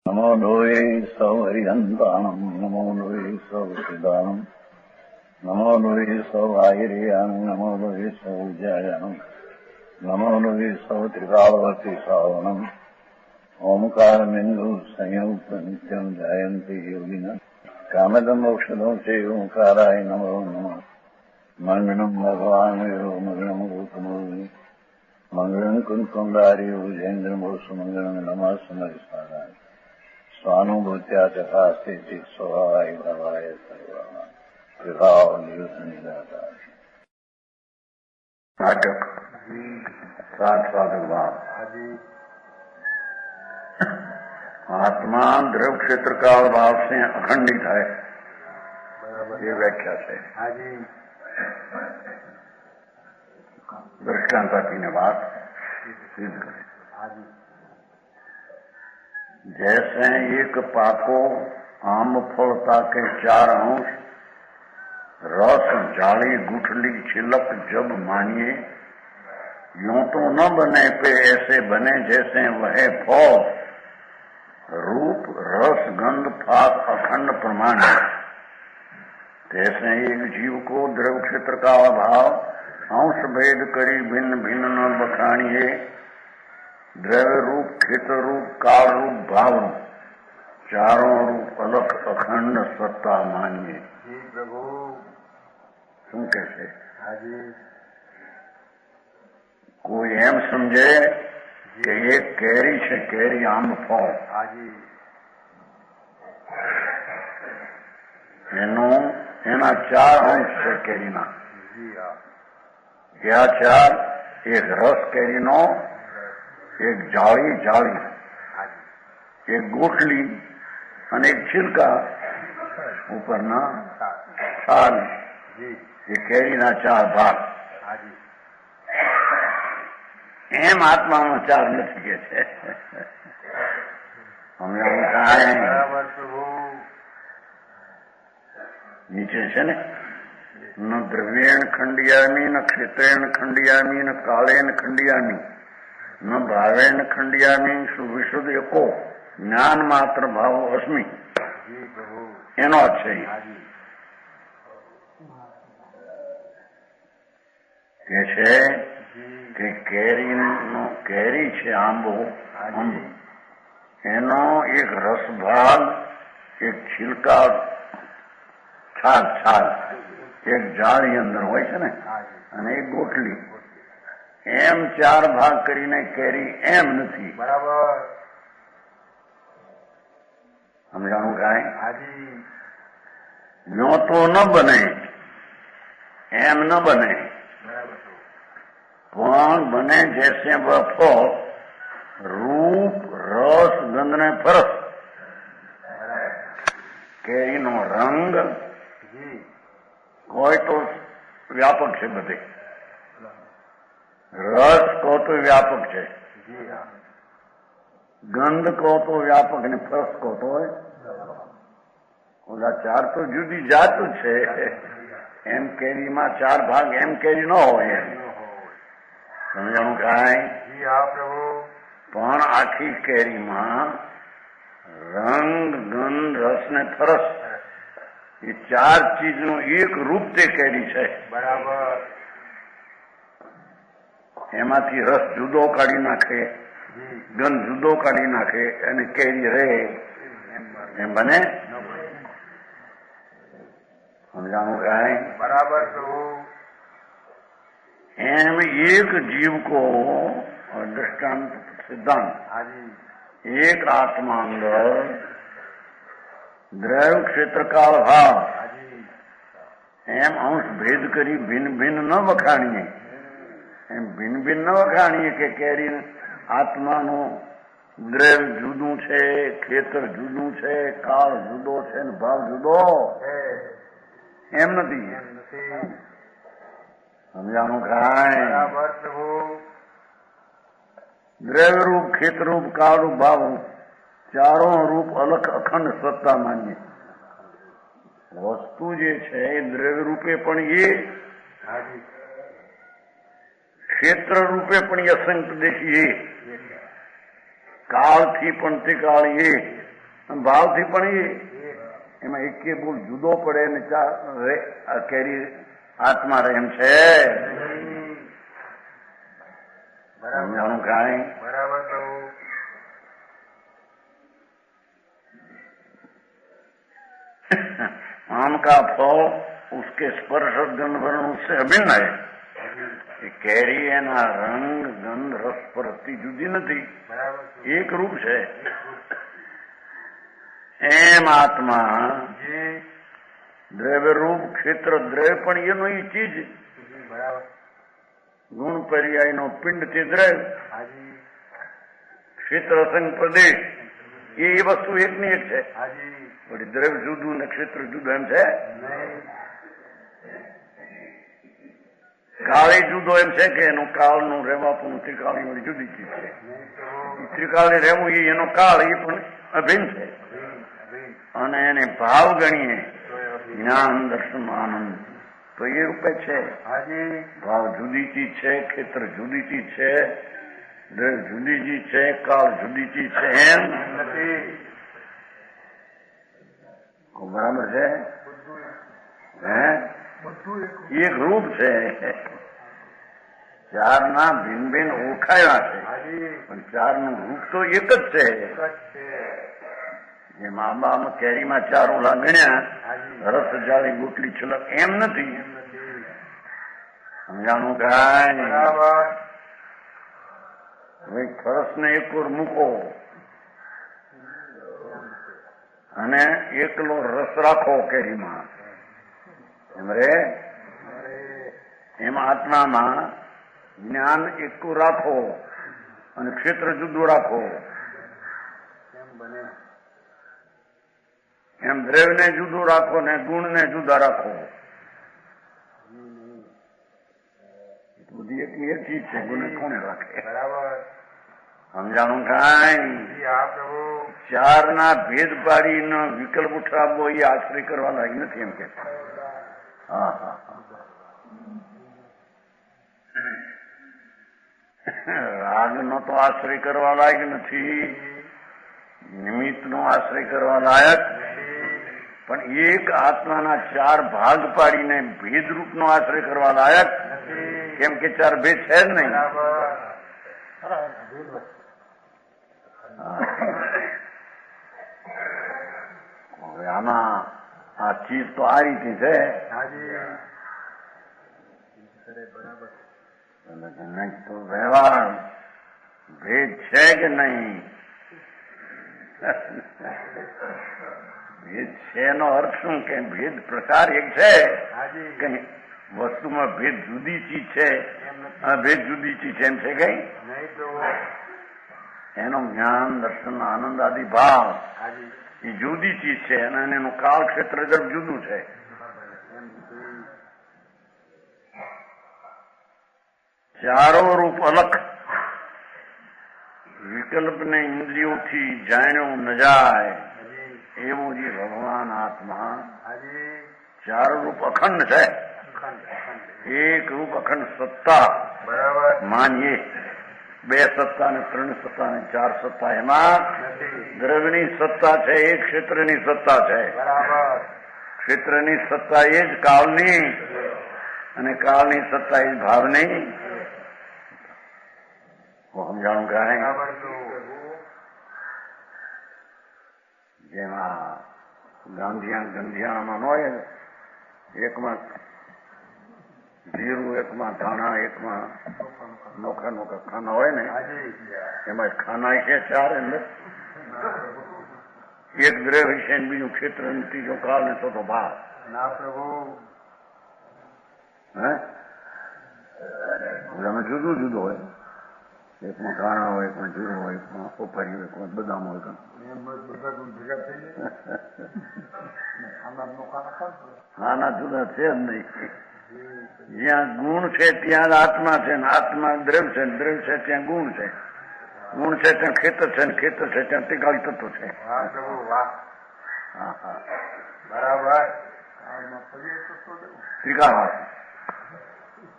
नमो लोये सौहरिहन्ताणम् नमो लोये सौहृदानम् नमो लोये सौभागिर्यानम् नमो लोये सौविजयानम् नमो लोये सौत्रिकालवती सावनम् ओंकारमिन्दु संयुक्त नित्यम् जयन्ति योगिनः कामदम् मोक्षदम् च ओंकाराय नमो नमः मङ्गलम् भगवान् वीरो मङ्गलम् रूपमोहि मङ्गलम् कुन्कुण्डारि भुजेन्द्रमोसु मङ्गलम् नमः समरिसाराय स्वानुभूत्या चकास्ते स्वभावाय भवाय सर्वभाव निदाता नाटक साधक भाव आत्मा द्रव क्षेत्र काल भाव से अखंडित है, ये व्याख्या से दृष्टांताती ने बात सिद्ध करे। जैसे एक पाको आम फलता के 4 अंश रस जाली गुठली छिलक जब मानिए, यूं तो न बने पे ऐसे बने जैसे वह फल रूप रस गंध फाक अखंड प्रमाण है। जैसे एक जीव को द्रव क्षेत्र का अभाव अंश भेद करी भिन्न भिन्न न बखानिए, द्रव्य रूप क्षेत्र रूप काल रूप भाव रूप चारों रूप अलग अखंड सत्ता मानिए। जी प्रभु શું કહેશે? હાજી કોઈ એમ સમજે કે એક કેરી છે, કેરી આંબ ફળ, હાજી એના 4 અંશ છે કેરીના. જી હા કયા 4? એક રસ કેરીનો, એક જાળી હાજી એક ગોઠલી અને એક છિલકા ઉપરના છાલ. જી એ કેરીના 4 ભાગ. હાજી એમ આત્મામાં 4 નથી કે છે. હમણાં કાંઈ બરાબર પ્રભુ નીચે છે ને, ન દ્રવ્યેણ ખંડિયામી ન ક્ષેત્રેણ ખંડિયામી ન કાળેન ખંડિયામી ન ભાવેણ ખંડિયામી સુવિશુદ્ધ એકો જ્ઞાન માત્ર ભાવો અસ્મિ. જી પ્રભુ એનો જ છે હાજી કે છે જી કે કેરી છે આંબો, આંબ, એનો એક રસ ભાગ, એક છિલકા છાલ, એક જાળી અંદર હોય છે ને, હાજી અને એક ગોટલી, એમ 4 ભાગ કરીને કેરી એમ નથી. બરાબર સમજાણું કાંઈ? હાજી યો તો ન બને, એમ ન બને, બરાબર પણ બને જૈસે વફો રૂપ રસ ગંધ ને ફરસ. બરાબર કેરીનો રંગ જી કોઈ તો વ્યાપક છે, બધે રસ કહો તો વ્યાપક છે, જી હા ગંધ કહો તો વ્યાપક ને ફરસ કહો તો ઓલા 4 તો જુદી જાત છે. એમ કેરીમાં 4 ભાગ એમ કેરી ન હોય. સમજાણું કાંઈ? જી હા પ્રભુ પણ આખી કેરીમાં રંગ ગંધ રસ ને ફરસ એ 4 ચીજનું એક રૂપ તે કેરી છે. બરાબર એમાંથી રસ જુદો કાઢી નાખે, જી ગંધ જુદો કાઢી નાખે અને કેરી રહે, એમ બને? સમજાણું કાંઈ? બરાબર પ્રભુ એમ એક जीव को दृष्टांत सिद्धांत હાજી एक आत्मा अंदर द्रव्य क्षेत्र का भाव હાજી एम अंश भेद करी भिन्न भिन्न न वखाणीए. એમ ભિન્ન ભિન્ન ન વખાણીએ કે કેરી આત્માનું દ્રવ્ય જુદું છે, ખેતર જુદું છે, કાળ જુદો છે ને ભાવ જુદો, એમ નથી. એમ નથી. સમજાણું કાંઈ? બરાબર પ્રભુ દ્રવ્ય રૂપ ખેત રૂપ કાળ રૂપ ભાવ રૂપ ચારો રૂપ અલગ અખંડ સત્તા માન્ય. વસ્તુ જે છે એ દ્રવ્ય રૂપે પણ એ, હાજી ક્ષેત્ર રૂપે પણ અસંખ્ય દેશી એ, કાળથી પણ તે કાળ એ, ભાવથી પણ એમાં એક બોલ જુદો પડે ને કેરી આત્મા રહે એમ છે. જાણું કાંઈ બરાબર પ્રભુ. आम का फल उसके स्पर्श और गंध वर्ण उससे अभिन्न है. એ કેરી એના રંગ ગંધ રસ પરથી જુદી નથી, એક રૂપ છે. એમ આત્મા દ્રવ્ય રૂપ ક્ષેત્ર દ્રવ્ય પણ એનો એ ચીજ ગુણ પર્યાય નો પિંડ તે દ્રવ્ય ક્ષેત્ર સંગ પ્રદેશ એ વસ્તુ એકની એક છે. વળી દ્રવ્ય જુદું ને ક્ષેત્ર જુદું એમ છે. કાળી જુદો એમ છે કે એનું કાળનું રહેવાપણું ત્રિકાળી વળી જુદી ચીજ છે. ત્રિકાળી રહેવું એ એનો કાળ એ પણ અભિન્ન છે. અને એને ભાવ ગણીએ જ્ઞાન દર્શન આનંદ તો એ રૂપે છે. ભાવ જુદી ચીજ છે, ક્ષેત્ર જુદી ચીજ છે, દ્રવ્ય જુદી ચીજ છે, કાળ જુદી ચીજ છે. એમ બરાબર છે. એક રૂપ છે. ચારના ભિન્ન ભિન્ન ઓળખાયા છે પણ ચારનું રૂપ તો એક જ છે. જેમ આંબામાં કેરીમાં ચાર ઓલા ગણ્યા રસ જાળી ગોટલી છલક એમ નથી. સમજાણું કાંઈ? ભાઈ ખરસ ને એક ઓર મૂકો અને એકલો રસ રાખો કેરીમાં એમ રે. એમ આત્મામાં જ્ઞાન એકું રાખો અને ક્ષેત્ર જુદું રાખો. એમ દ્રવ્યને જુદું રાખો ને ગુણને જુદા રાખો. બધી એકની એક ચીજ છે. ગુણ કોને રાખે? સમજાણું કાંઈ? ચારના ભેદ પાડીને વિકલ્પ ઉઠાવવો એ આશ્રય કરવા લાગી નથી એમ કે. રાગનો તો આશ્રય કરવા લાયક નથી, નિમિત્તનો આશ્રય કરવા લાયક, પણ એક આત્માના ચાર ભાગ પાડીને ભેદરૂપનો આશ્રય કરવા લાયક. કેમ કે ચાર ભેદ છે જ નહીં. હવે આમાં આ ચીજ તો આ રીતે છે. નહીં તો વ્યવહાર ભેદ છે કે નહીં? ભેદ છે એનો અર્થ શું? કે ભેદ પ્રકાર એક છે કે વસ્તુમાં ભેદ જુદી ચીજ છે, ભેદ જુદી ચીજ એમ છે કઈ? એનો જ્ઞાન દર્શન આનંદ આદિ ભાવ એ જુદી ચીજ છે અને એનું કાળ ક્ષેત્ર ગર્ભ જુદું છે. ચારો રૂપ અલગ. વિકલ્પને ઇન્દ્રિયોથી જાણ્યો ન જાય એવું જે ભગવાન આત્મા ચાર રૂપ અખંડ છે. એક રૂપ અખંડ સત્તા માનીએ. બે સત્તા ને ત્રણ સત્તા ને ચાર સત્તા. એમાં દ્રવ્યની સત્તા છે, એક ક્ષેત્રની સત્તા છે. ક્ષેત્રની સત્તા એ જ કાળની અને કાળની સત્તા એ જ ભાવની. સમજાણું કાંઈ? જેમાં ગંધિયાણામાં હોય એકમાં જીરું, એકમાં ધાણા, એકમાં નોખા નોખા ખાના હોય ને એમાં ખાના છે ચાર અંદર. એક દ્રવ્ય છે બીજું ક્ષેત્ર, ત્રીજો કાળ ને ચોથો ભાવ. હે જુદું જુદું હોય. એકમાં ધાણા હોય, એકમાં જીરું હોય, એકમાં ઉપરી હોય, એકમાં બદામ હોય. ખાના જુદા છે જ નહીં. જ્યાં ગુણ છે ત્યાં આત્મા છે ને આત્મા દ્રવ્ય છે, દ્રવ્ય છે ત્યાં ગુણ છે, ગુણ છે ત્યાં ખેતર છે ને ખેતર છે ત્યાં ત્રિકાળ તત્વ છે. બરાબર. ત્રિકાળ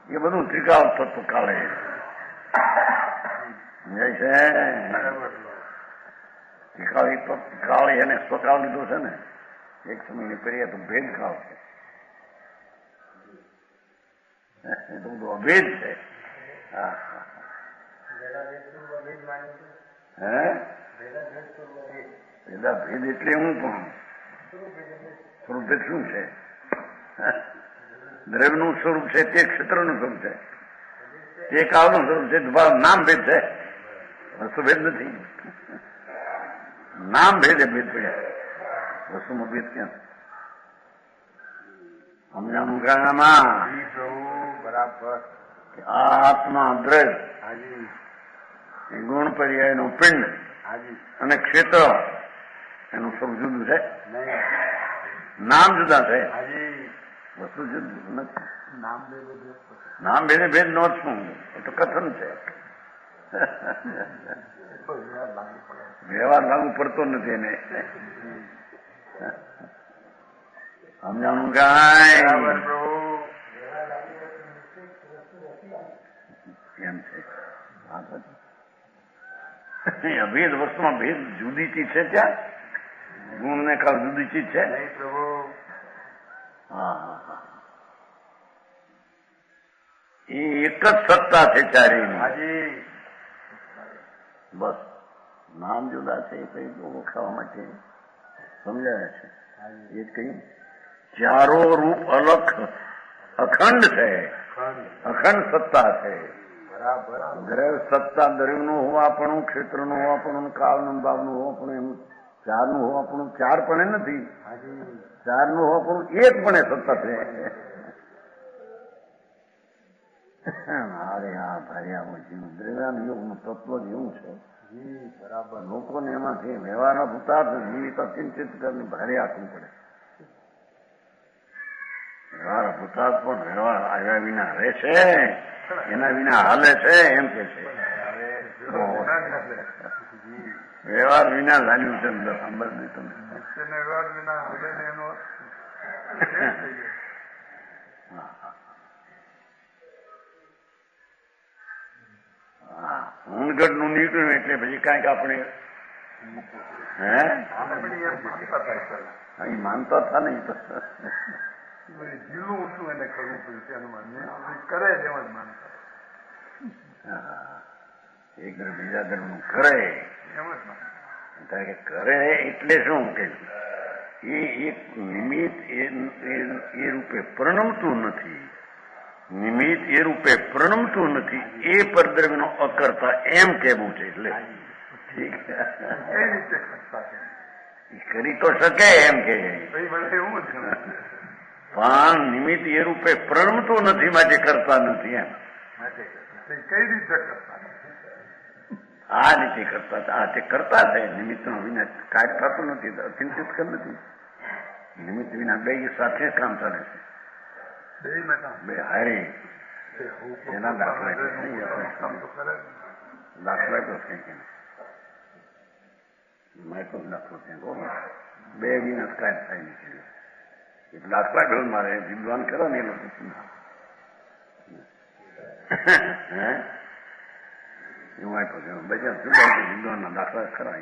એ બધું ત્રિકાળ તત્વ કાળે છે. કાળ એને સ્વકાળ લીધો છે ને, એક સમયની પર્યા તો ભેદ કાળ છે, એ તો બધું અભેદ છે. હા હે પેલા ભેદ એટલે હું પણ સ્વરૂપ શું છે? દ્રવ્યનું સ્વરૂપ છે તે ક્ષેત્રનું સ્વરૂપ છે, તે કાળનું સ્વરૂપ છે. નામ ભેદ છે, વસ્તુ ભેદ નથી. નામ ભેદે ભેદ પડ્યા, વસ્તુમાં ભેદ ક્યાં? સમજાણું ગાણામાં બરાબર. આ આત્મા દ્રવ્ય એ ગુણ પર્યાયનો પિંડ અને ક્ષેત્ર એનું સ્વરૂપ જુદું છે, નામ જુદા છે, વસ્તુ જુદું નથી. નામ ભેદે ભેદ નો શું? એ તો કથન છે, વ્યવહાર લાગુ પડતો નથી એને. સમજાણું કાંઈ એમ છે. અભેદ વસ્તુમાં ભેદ જુદી ચીજ છે, ત્યાં ગુણ ને કાળ જુદી ચીજ છે. હા એ એક જ સત્તા છે ચારેયની. બસ નામ જુદા છે એ કઈ ઓળખાવા માટે સમજાય છે. એ જ કઈ ચારો રૂપ અલગ અખંડ છે, અખંડ સત્તા છે. દ્રવ્ય સત્તા દ્રવ્યનું હોવાપણું, ક્ષેત્રનું હોવાપણું, કાળનું બાબનું હોવાપણું, એમ ચારનું હોવાપણું ચાર પણ નથી, ચારનું હોવાપણું એક પણ સત્તા છે. અરે આ ભાર્યા દ્રવ્યાનું યોગનું તત્વ જ એવું છે. બરાબર. લોકોને એમાંથી વ્યવહારના ભૂતાર્થ જીવિત અચિંતિત કરીને ભારે આપવું પડે. વ્યવહાર ભૂતાર્થ પણ વ્યવહાર આવ્યા વિના રહે છે, એના વિના હાલે છે, એમ કે છે. વ્યવહાર વિના લાગ્યું છે ખબર નહીં તમને. ઊંઘટ નું નીકળ્યું એટલે પછી કાંઈક આપણે હે માનતા હતા નહીં તો જીલું ઊંચું એને કરવું પડ્યું, કરે જ એમ જ માનતા. એક ધર્મ બીજા ધર્મ નું કરે એમ જ માનતા. કરે એટલે શું કે એ એક નિમિત્ત એ રૂપે પ્રણમતું નથી, નિમિત્ત એ રૂપે પ્રણમતું નથી, એ પરદ્રવ્યનો અકર્તા એમ કેવું છે. એટલે ઠીક કરી તો શકે એમ કે, પણ નિમિત્ત એ રૂપે પ્રણમતું નથી માટે કરતા નથી એમ. કઈ રીતે કરતા? આ રીતે કરતા આ તે કરતા છે. નિમિત્ત નો વિના કાંઈ થતું નથી, અચિંતિત કર નથી. નિમિત્ત વિના બે સાથે કામ ચાલે છે, બે હારી. એના દાખલા દાખલા તો કઈ કે મેં તો દાખલો ત્યાં બે વિના કાંઈ થાય નહીં. દાખલા ગયો મારે વિદ્વાન કરો ને એ લોકો એવું આપ્યું છે. બધા જુદા વિદ્વાનના દાખલા ખરા.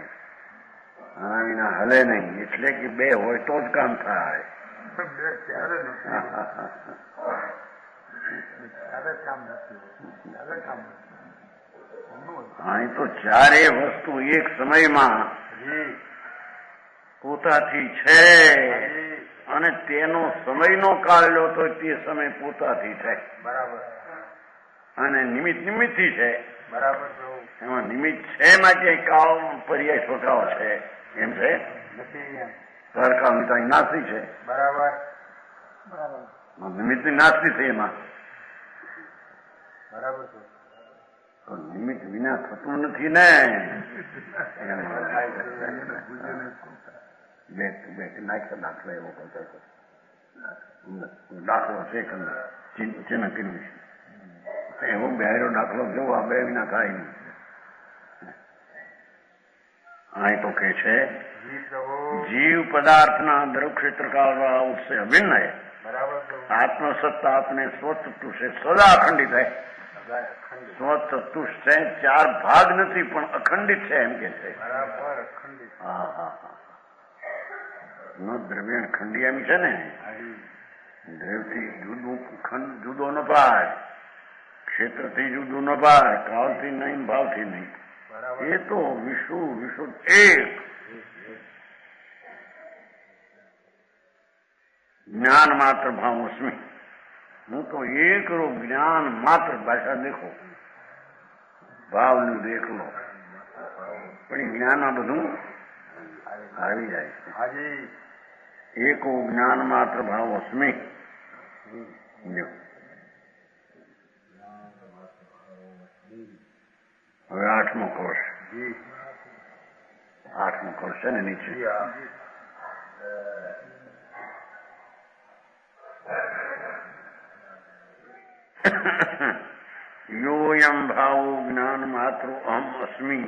આના વિના હલે નહીં, એટલે કે બે હોય તો જ કામ થાય. અહીં તો ચારે વસ્તુ એક સમયમાં પોતાથી છે, અને તેનો સમયનો કાળ લો તો તે સમય પોતાથી છે. બરાબર. અને નિમિત્તથી છે. બરાબર. એમાં નિમિત્ત છે માટે કાળ પર્યાય સ્વભાવ છે એમ છે. સરકાળ નાસ્તી છે. બરાબર. નિમિત્તની નાસ્તી છે એમાં. બરાબર. નિમિત્ત વિના થતું નથી ને. નાખ્યા દાખલા એવો દાખલો છે ચિહ્ન કર્યું છે એવો બેરો દાખલો જોવો. આ બે વિના થાય નહીં. અહીં તો કે છે જીવ પદાર્થના દ્રવક્ષેત્ર કાળ ઉત્સે અભિન્ન હે. આત્મસત્તા આપને સ્વતંત્ર છે, સદા અખંડિત હે. સ્વચતુષ્ટ છે, 4 ભાગ નથી પણ અખંડિત છે એમ કે છે. બરાબર અખંડિત. હા હા હા. નો દ્રવ્ય ખંડિયામી છે ને, દ્રવ્યથી જુદો ન પાય, ક્ષેત્રથી જુદું ન પાય, કાળથી નહીં, ભાવથી નહીં. એ તો વિશુદ્ધ એક જ્ઞાન માત્ર ભાવ અસ્મી. હું તો એક રૂપ જ્ઞાન માત્ર. ભાષા દેખો, ભાવનું દેખ લો, પણ એ જ્ઞાનમાં બધું આવી જાય છે. એકો જ્ઞાન માત્ર ભાવ અસ્મી. હવે 8મો કોર્સ. 8મો કોર્સ છે ને નીચે. યોયમ ભાવો જ્ઞાન માત્ર અહમ અસ્મી.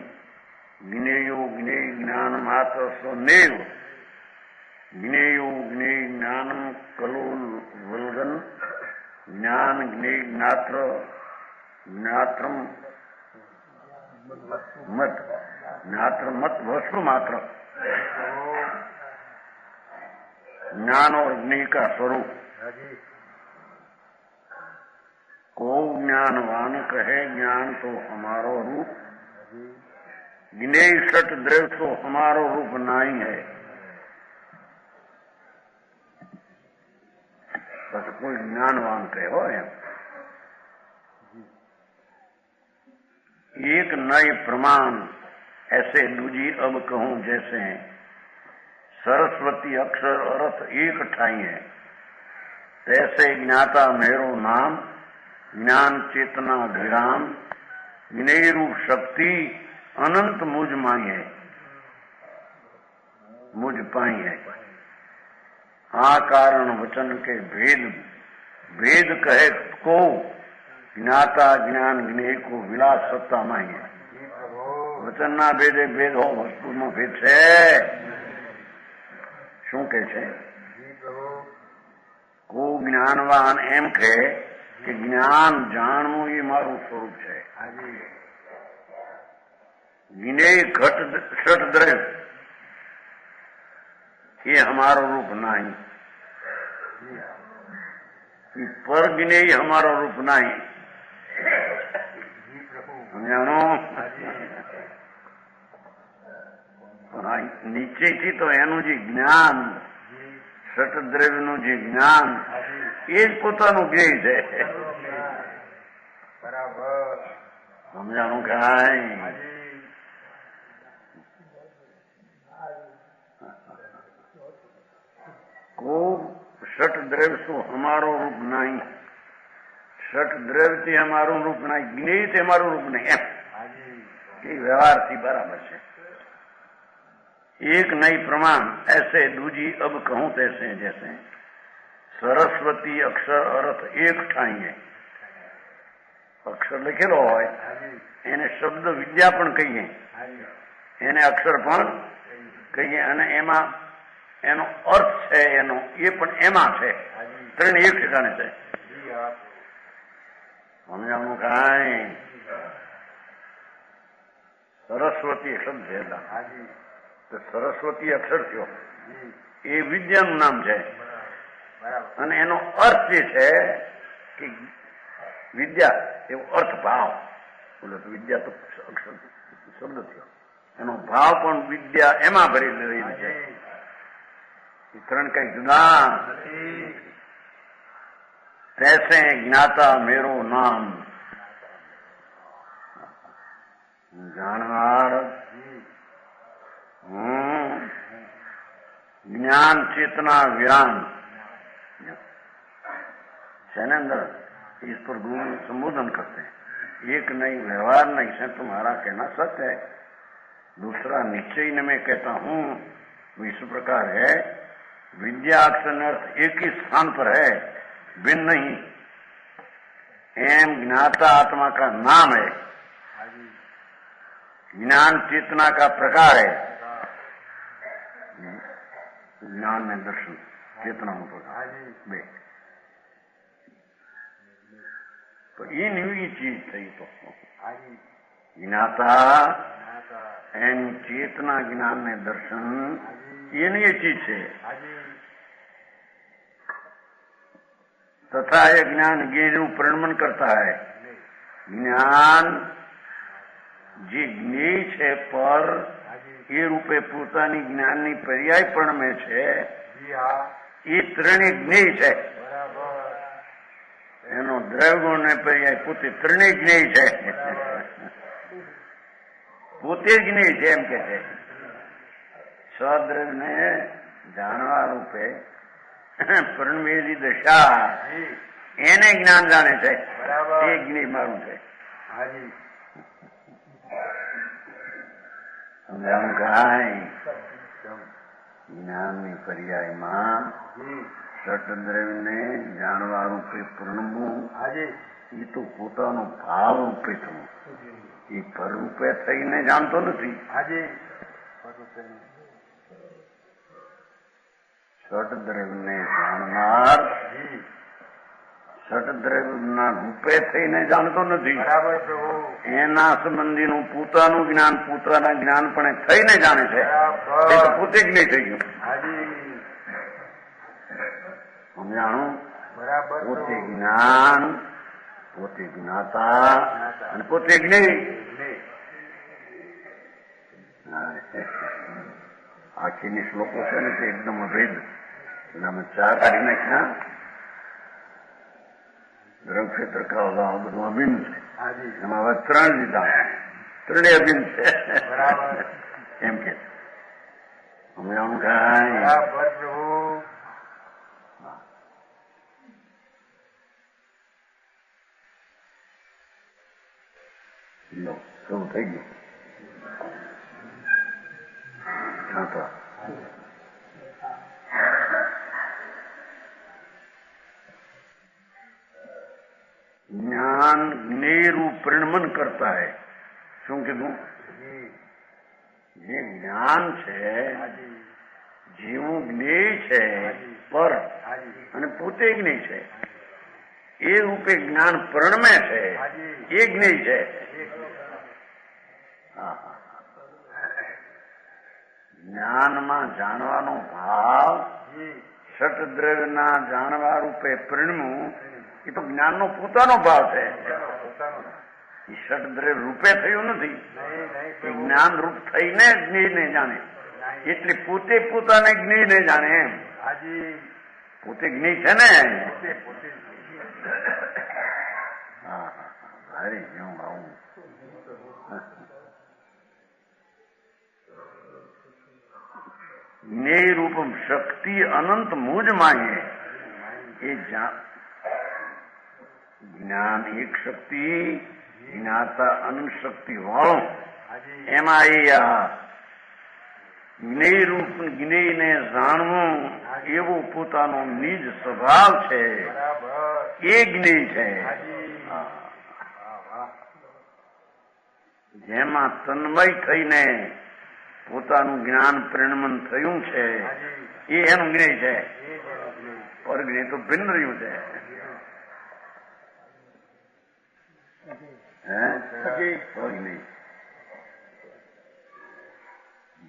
જ્ઞેયો જ્ઞેય જ્ઞાન માત્ર સ્વનેવ. જ્ઞેયો જ્ઞેય જ્ઞાનમ કલો વલ્ગન. જ્ઞાન જ્ઞેય જ્ઞાત્ર જ્ઞાત્રમ મત. જ્ઞાત્ર મત वस्तु मात्र. ज्ञान और ज्ञेय का स्वरूप. को ज्ञानवान कहे ज्ञान तो हमारो रूप. ज्ञेय सट द्रव्य तो हमारो रूप नहीं है. बस कोई ज्ञानवान कहो एम. एक नए प्रमाण ऐसे दूजी अब कहूं जैसे सरस्वती अक्षर अर्थ एक ठाई है, तैसे ज्ञाता मेरो नाम. ज्ञान चेतना विराम. ज्ञेय रूप शक्ति अनंत मुझ माई है, मुझ पाई है. आ कारण वचन के भेद भेद कहे को. જ્ઞાતા જ્ઞાન જ્ઞેય કો વિલાસ સત્તા માં है. વચનના ભેદે ભેદ હો, વસ્તુનો ભેદ છે. શું કે છે? કો જ્ઞાનવાન એમ કહે કે જ્ઞાન જાણવું એ મારું સ્વરૂપ છે. જ્ઞેય ઘટ ષટ દ્રવ્ય એ हमारो रूप नहीं. पर ज्ञेय हमारो रूप नहीं. નીચેથી તો એનું જે જ્ઞાન, ષટદ્રવ્યનું જે જ્ઞાન, એ જ પોતાનું ધ્યેય છે. બરાબર સમજાણું કાંઈ? को षट द्रव्य तो हमारो रूप नहीं. षट द्रव्य થી हमाરું रूप नहीं, ज्ञेय से हमाરું रूप नहीं. એમ એ व्यवहार થી बराबर છે. एक नई प्रमाण ऐसे दूजी अब कहूं तैसे जैसे सरस्वती अक्षर अर्थ एक ठाई है. અક્ષર લખેલો હોય એને શબ્દ વિદ્યા પણ કહીએ, એને અક્ષર પણ કહીએ, અને એમાં એનો અર્થ છે એનો એ પણ એમાં છે. ત્રણ એક ઠેકાણે છે. સમજાવવાનું કાંઈ? સરસ્વતી શબ્દ છે. તો સરસ્વતી અક્ષર થયો એ વિદ્યાનું નામ છે, અને એનો અર્થ જે છે કે વિદ્યા એવો અર્થ ભાવ. બોલો તો વિદ્યા તો અક્ષર શબ્દ થયો, એનો ભાવ પણ વિદ્યા એમાં ભરી રહેલી છે. એ ત્રણ કઈ જુદા. તૈસે જ્ઞાતા મેરો નામ. જાણનાર ज्ञान चेतना विराम है ना अंदर. इस पर गुरु संबोधन करते हैं. एक नहीं व्यवहार नहीं से तुम्हारा कहना सत्य है, दूसरा निश्चय न मैं कहता हूं. इस प्रकार है. विद्या अक्षर अर्थ एक ही स्थान पर है, भिन्न नहीं. एम ज्ञाता आत्मा का नाम है, ज्ञान चेतना का प्रकार है. ज्ञान में दर्शन, चेतना में प्रकार. એ નવી ચીજ થઈ તો હાજી જ્ઞાતા એની ચેतना ज्ञान ने दर्शन ये नहीं चीज है હાજી तथा ये ज्ञान ज्ञेयનું પરિણમન કરતા है જ્ઞાન જે જ્ઞેય છે પર એ રૂપે પોતાની જ્ઞાનની પર્યાય પરણમે છે જી હા એ ત્રણેય જ્ઞેય છે બરાબર એનો દ્રવ્યગુણ ને પર્યાય પોતે ત્રણેય જ્ઞેય છે પોતે જ જ્ઞેય છે એમ કે છે સ્વદ્રવ્યને જાણવા રૂપે પરણમેલી દશા જી એને જ્ઞાન જાણે છે બરાબર એ જ્ઞેય મારું છે હાજી સમજાણું કાંઈ જ્ઞાનની પર્યાયમાં જી ષટદ્રવ્યને જાણવા રૂપે પરણવું હાજી એ તો પોતાનો ભાવ રૂપે થવું એ પર રૂપે થઈને જાણતો નથી હાજી ષટદ્રવ્યને જાણનાર જી ષટદ્રવ્યના રૂપે થઈને જાણતો નથી બરાબર પ્રભુ એના સંબંધીનું પોતાનું જ્ઞાન પોતાના જ્ઞાન પણ થઈને જાણે છે એ તો બરાબર પોતે જ નહીં થઈ ગયું હાજી સમજાણું બરાબર પોતે પ્રભુ જ્ઞાન પોતે જ્ઞાતા અને પોતે જ્ઞેય જી આખીની શ્લોકો છે ને તે એકદમ અભેદ એનામાં 4 કાઢી નાખ્યા દ્રવ ક્ષેત્ર કાળા બધું અભિન્ન છે હાજી એમાં હવે 3 લીધા ત્રણેય અભિન્ન છે બરાબર એમ કે સમજાણું કાંઈ બરાબર પ્રભુ લો શરૂ થઈ ગયું છાંટવા જ્ઞાન જ્ઞેયરૂપ પરિણમન કરતા હૈ શું કીધું જી જે જ્ઞાન છે હાજી જેવું જ્ઞેય છે પર હાજી અને પોતે જ્ઞેય છે એ રૂપે જ્ઞાન પરિણમે છે હાજી એ જ્ઞેય છે જી હા, હા. જ્ઞાનમાં જાણવાનો ભાવ જી ષટદ્રવ્યના જાણવા રૂપે પરિણમવું એ તો જ્ઞાનનો પોતાનો ભાવ છે પોતાનો એ ષટદ્રવ્ય રૂપે થયું નથી નહીં નહીં એ પ્રભુ જ્ઞાન રૂપ થઈને જ્ઞેયને જાણે નહીં એટલે પોતે પોતાને જ્ઞેયને જાણે એમ હાજી પોતે જ્ઞેય છે ને પોતે પોતે હા ભારે જેવું આવું જ્ઞેય રૂપમ શક્તિ અનંત મુજ માગે એ જ્ઞાન એક શક્તિ જ્ઞાતા અનંત શક્તિ વાળો હાજી એમાં એ જ્ઞેય રૂપ જ્ઞેયને જાણવું એવો પોતાનો નિજ સ્વભાવ છે બરાબર એ જ્ઞેય છે હાજી હા. વાહ વાહ જેમાં તન્મય થઈને પોતાનું જ્ઞાન પરિણમન થયું છે હાજી એ એનું જ્ઞેય છે એ જ પરજ્ઞેય તો ભિન્ન રહ્યું છે હે કોઈ નહીં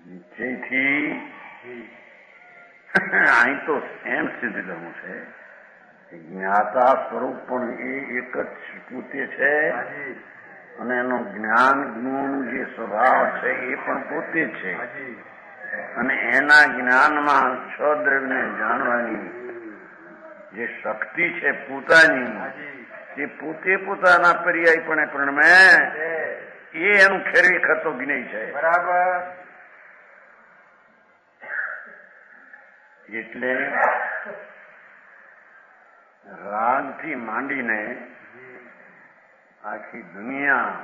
નિશ્ચયથી અહીં તો એમ સિદ્ધ કરવું છે કે જ્ઞાતા સ્વરૂપ પણ એ એક જ પોતે છે હાજી અને એનો જ્ઞાન ગુણ જે સ્વભાવ છે એ પણ પોતે જ છે હાજી અને એના જ્ઞાનમાં છ દ્રવ્યને જાણવાની જે શક્તિ છે પોતાની હાજી તે પોતે પોતાના પર્યાયપણે પ્રણમે છે એ એનું ખરેખર તો જ્ઞેય છે બરાબર એટલે રાગથી માંડીને આખી દુનિયા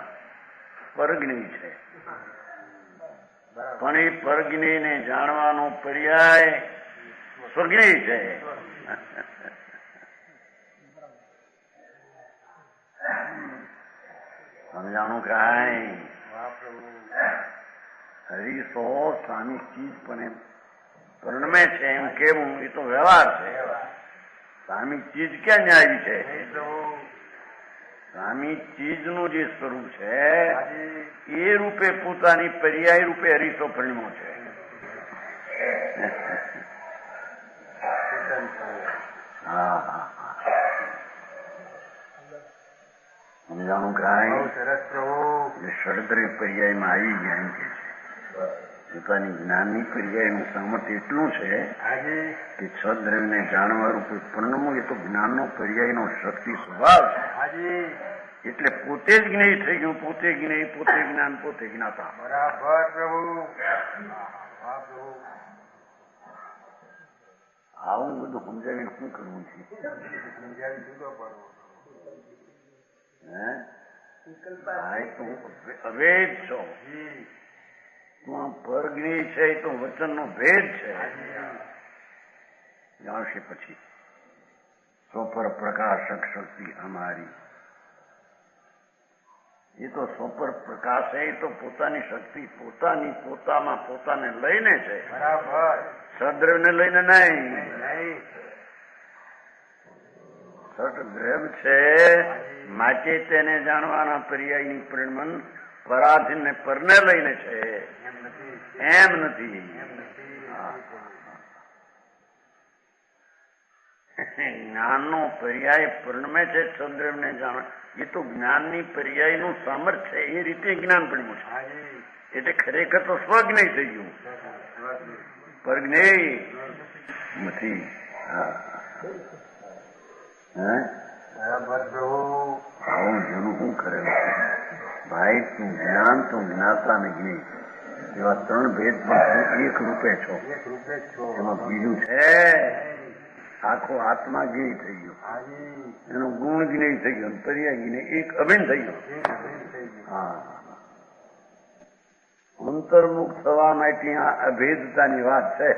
પરજ્ઞેય છે બરાબર પણ એ પરજ્ઞેયને જાણવાનો પર્યાય સ્વજ્ઞેય છે સમજાણું કાંઈ વાહ પ્રભુ હરીસો સામી ચીજ પણ એમ પરિણમે છે એમ કેવું એ તો વ્યવહાર છે સામી ચીજ ક્યાં ન્યાયી છે નહીં પ્રભુ સ્વામી ચીજનું જે સ્વરૂપ છે એ રૂપે પોતાની પર્યાય રૂપે હરીસો પરિણમો છે. હા હા સમજાણું કાંઈ ષડદરે પર્યાયમાં આવી ગયા એમ કે છે. પોતાની જ્ઞાનની પર્યાયનું સામર્થ્ય એટલું છે કે છ દ્રવ્યને જાણવા રૂપે પરિણમવું એ તો જ્ઞાનનો પર્યાયનો શક્તિ સ્વભાવ છે. એટલે પોતે જ જ્ઞેય થઈ ગયું, પોતે જ્ઞેય, પોતે જ્ઞાન, પોતે જ્ઞાતા. બરાબર પ્રભુ. આવું બધું સમજાવીને શું કરવું છે? અભેદ છો, તું પરજ્ઞેય છે તો વચનનો ભેદ છે. જાણશે પછી સ્વપર પ્રકાશક શક્તિ અમારી. એ તો સ્વપર પ્રકાશ છે, એ તો પોતાની શક્તિ પોતાની પોતામાં પોતાને લઈને છે, સદ્રવ્યને લઈને નહીં. સટદ્રવ્ય છે માટે તેને જાણવાના પર્યાયની પરિણમન પરાધીન ને પરને લઈને છે, એમ નથી. જ્ઞાનનો પર્યાય પરિણમે છે સદ્રવ્યને જાણવા, એ તો જ્ઞાનની પર્યાયનું સામર્થ્ય છે, એ રીતે જ્ઞાન પરિણમ્યું છે. એટલે ખરેખર તો સ્વજ્ઞેય થઈ ગયું, પરજ્ઞેય નથી. આવું જેનું શું કરેલું છે ભાઈ? તું જ્ઞાન, તું જ્ઞાતા ને જ્ઞેય એવા ત્રણ ભેદ પણ એક રૂપે છો. એમાં બીજું છે આખો આત્મા જ્ઞેય થઈ ગયો, એનો ગુણ જ્ઞેય થઈ ગયો, પર્યાય જ્ઞેય એક અભિન્ન થઈ ગયો. હા, અંતર્મુખ થવા માટે આ અભેદતાની વાત છે.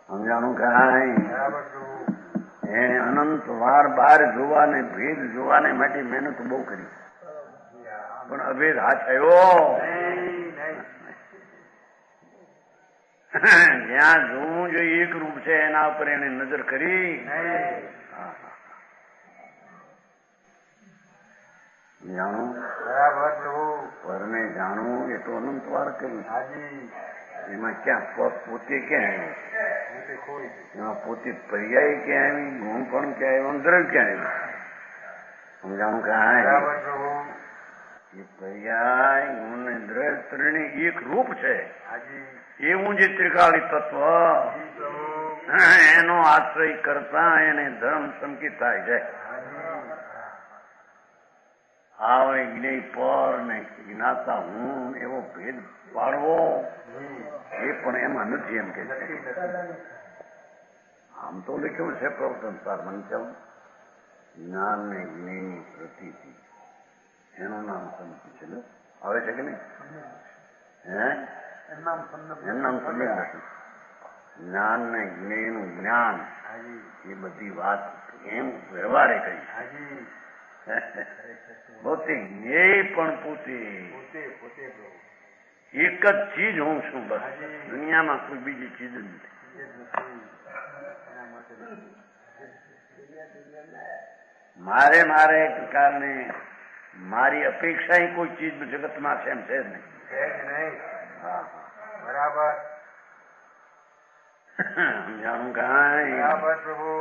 સમજાણું કાંઈ? એને અનંત વાર બહાર જોવાને ભેદ જોવાને માટે મહેનત બહુ કરી, પણ અભેદ હાથ આવ્યો. જ્યાં જોવું જોઈએ એક રૂપ છે એના ઉપર એને નજર કરી. જાણું પરને જાણવું એ તો અનંત વાર કર્યું. એમાં ક્યાં પોતે ક્યાં આવ્યું? એમાં પોતે પર્યાય ક્યાં આવી? ગુણ પણ ક્યાં આવ્યો? દ્રવ્ય ક્યાં આવ્યું? સમજાણું કાંઈ? એ પર્યાય ગુણ ને દ્રવ્ય ત્રણે એક રૂપ છે. એવું જે ત્રિકાળી તત્વ એનો આશ્રય કરતા એને ધર્મ સંકિત થાય છે. આવે જ્ઞેય પર ને જ્ઞાતા હું એવો ભેદ પાડવો એ પણ એમાં નથી એમ કે છે. આમ તો લખ્યું છે પ્રવર્તન સાર મંચમ જ્ઞાન ને જ્ઞેયની પ્રતીતિ, એનું નામ સમજી છે ને આવે છે કે નહીં? એનું નામ સમજ નથી. જ્ઞાન ને જ્ઞેયનું જ્ઞાન એ બધી વાત એમ વ્યવહારે કહી. પોતે જ્ઞેય પણ પોતે એક જ ચીજ હું છું, બસ દુનિયામાં કોઈ બીજી ચીજ જ નથી. મારે એક કારણે મારી અપેક્ષા કોઈ ચીજ જગતમાં છે એમ છે જ નહીં. હા બરાબર. સમજાણું કાંઈ? બરાબર પ્રભુ.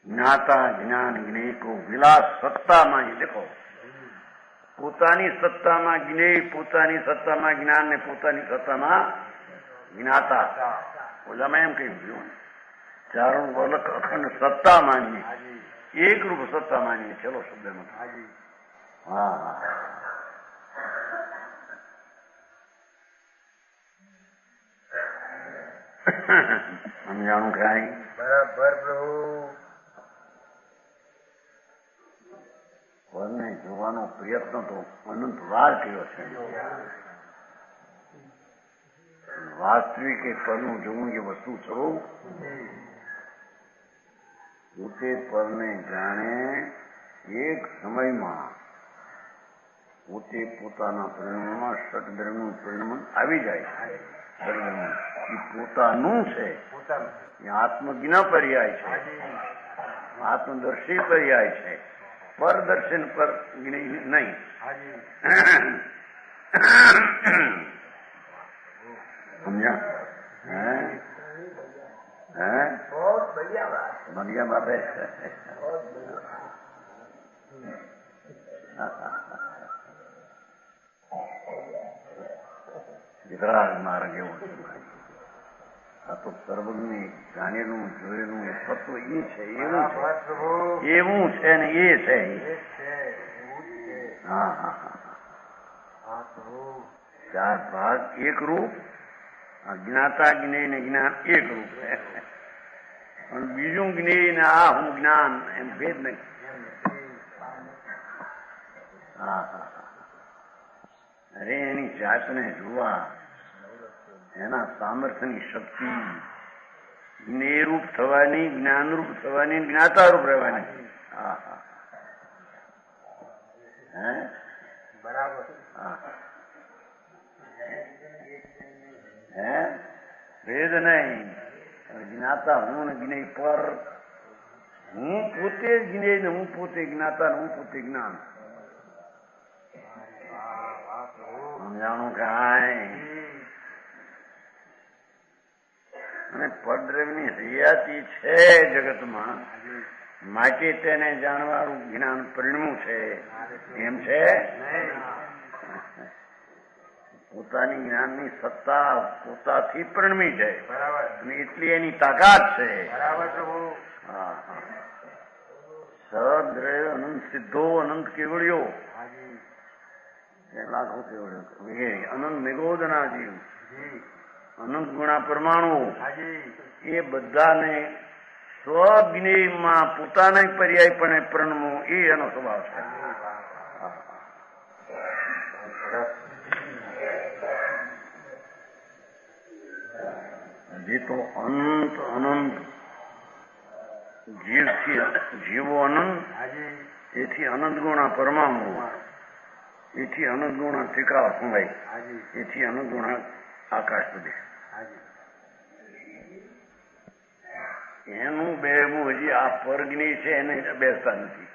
જ્ઞાતા જ્ઞાન જ્ઞેય કો વિલાસ સત્તામાં દેખો, પોતાની સત્તામાં જ્ઞેય, પોતાની સત્તામાં જ્ઞાન ને પોતાની સત્તામાં જ્ઞાતા. ઓલામાં એમ કહ્યું ચારણ વલક અખંડ સત્તા માનીએ, એક રૂપ સત્તા માનીએ. ચલો શબ્દમાં હા સમજાણું કાંઈ? બરાબર પ્રભુ. પરને જોવાનો પ્રયત્ન તો અનંત વાર કર્યો છે. વાસ્તવિક એ પરનું જોવું એ વસ્તુ થવું, પોતે પરને જાણે એક સમયમાં પોતે પોતાના પરિણામમાં ષટદ્રવ્યનું પરિણામ આવી જાય. એ પોતાનું છે, એ આત્મજ્ઞ પર્યાય છે, આત્મદર્શી પર્યાય છે, પરદર્શન પર નહીં. સમજ્યા? बढ़िया बात है. વિતરાગ માર્ગ એવો છે. આ તો સર્વજ્ઞ જાણેલું જોયેલું એ તત્વ એ છે, એવું છે ને એ છે. હા હા હા, ચાર ભાગ એક રૂપ, જ્ઞાતા જ્ઞેય ને જ્ઞાન એક રૂપ છે. પણ બીજું જ્ઞેય ને આ હું જ્ઞાન એમ ભેદ નહીં. હા હા, અરે એની જાતને જોવા, એના સામર્થ્યની શક્તિ, જ્ઞેયરૂપ થવાની, જ્ઞાનરૂપ થવાની, જ્ઞાતારૂપ રહેવાની. હા હા, હે બરાબર. હા, હે ભેદ નહીં. જ્ઞાતા હું ને જ્ઞેય પર, હું પોતે જ જ્ઞેય ને હું પોતે જ્ઞાતા ને હું પોતે જ્ઞાન. સમજાણું કાંઈ? અને પરદ્રવ્યની હયાતી છે જગતમાં, માટે તેને જાણવાનું જ્ઞાન પરિણમું છે એમ છે. પોતાની જ્ઞાનની સત્તા પોતાથી પરિણમી છે અને એટલી એની તાકાત છે. હા હા, સદ્રવ્ય અનંત સિદ્ધો અનંત કેવળ્યો, લાખો કેવળ્યો વગેરે, અનંત નિગોદના જીવ, અનંત ગુણા પરમાણુ, એ બધાને સ્વજ્ઞેયમાં પોતાના પર્યાયપણે પ્રણમવું એ એનો સ્વભાવ છે. જે તો અનંત અનંત જીવો અનંત, એથી અનંત ગુણા પરમાણુ, એથી અનંત ગુણા ત્રિકાળ સંભાઈ, એથી અનંત ગુણા આકાશ સુધી. એનું બેવું હજી આ પરજ્ઞેય છે એને બેસતા નથી.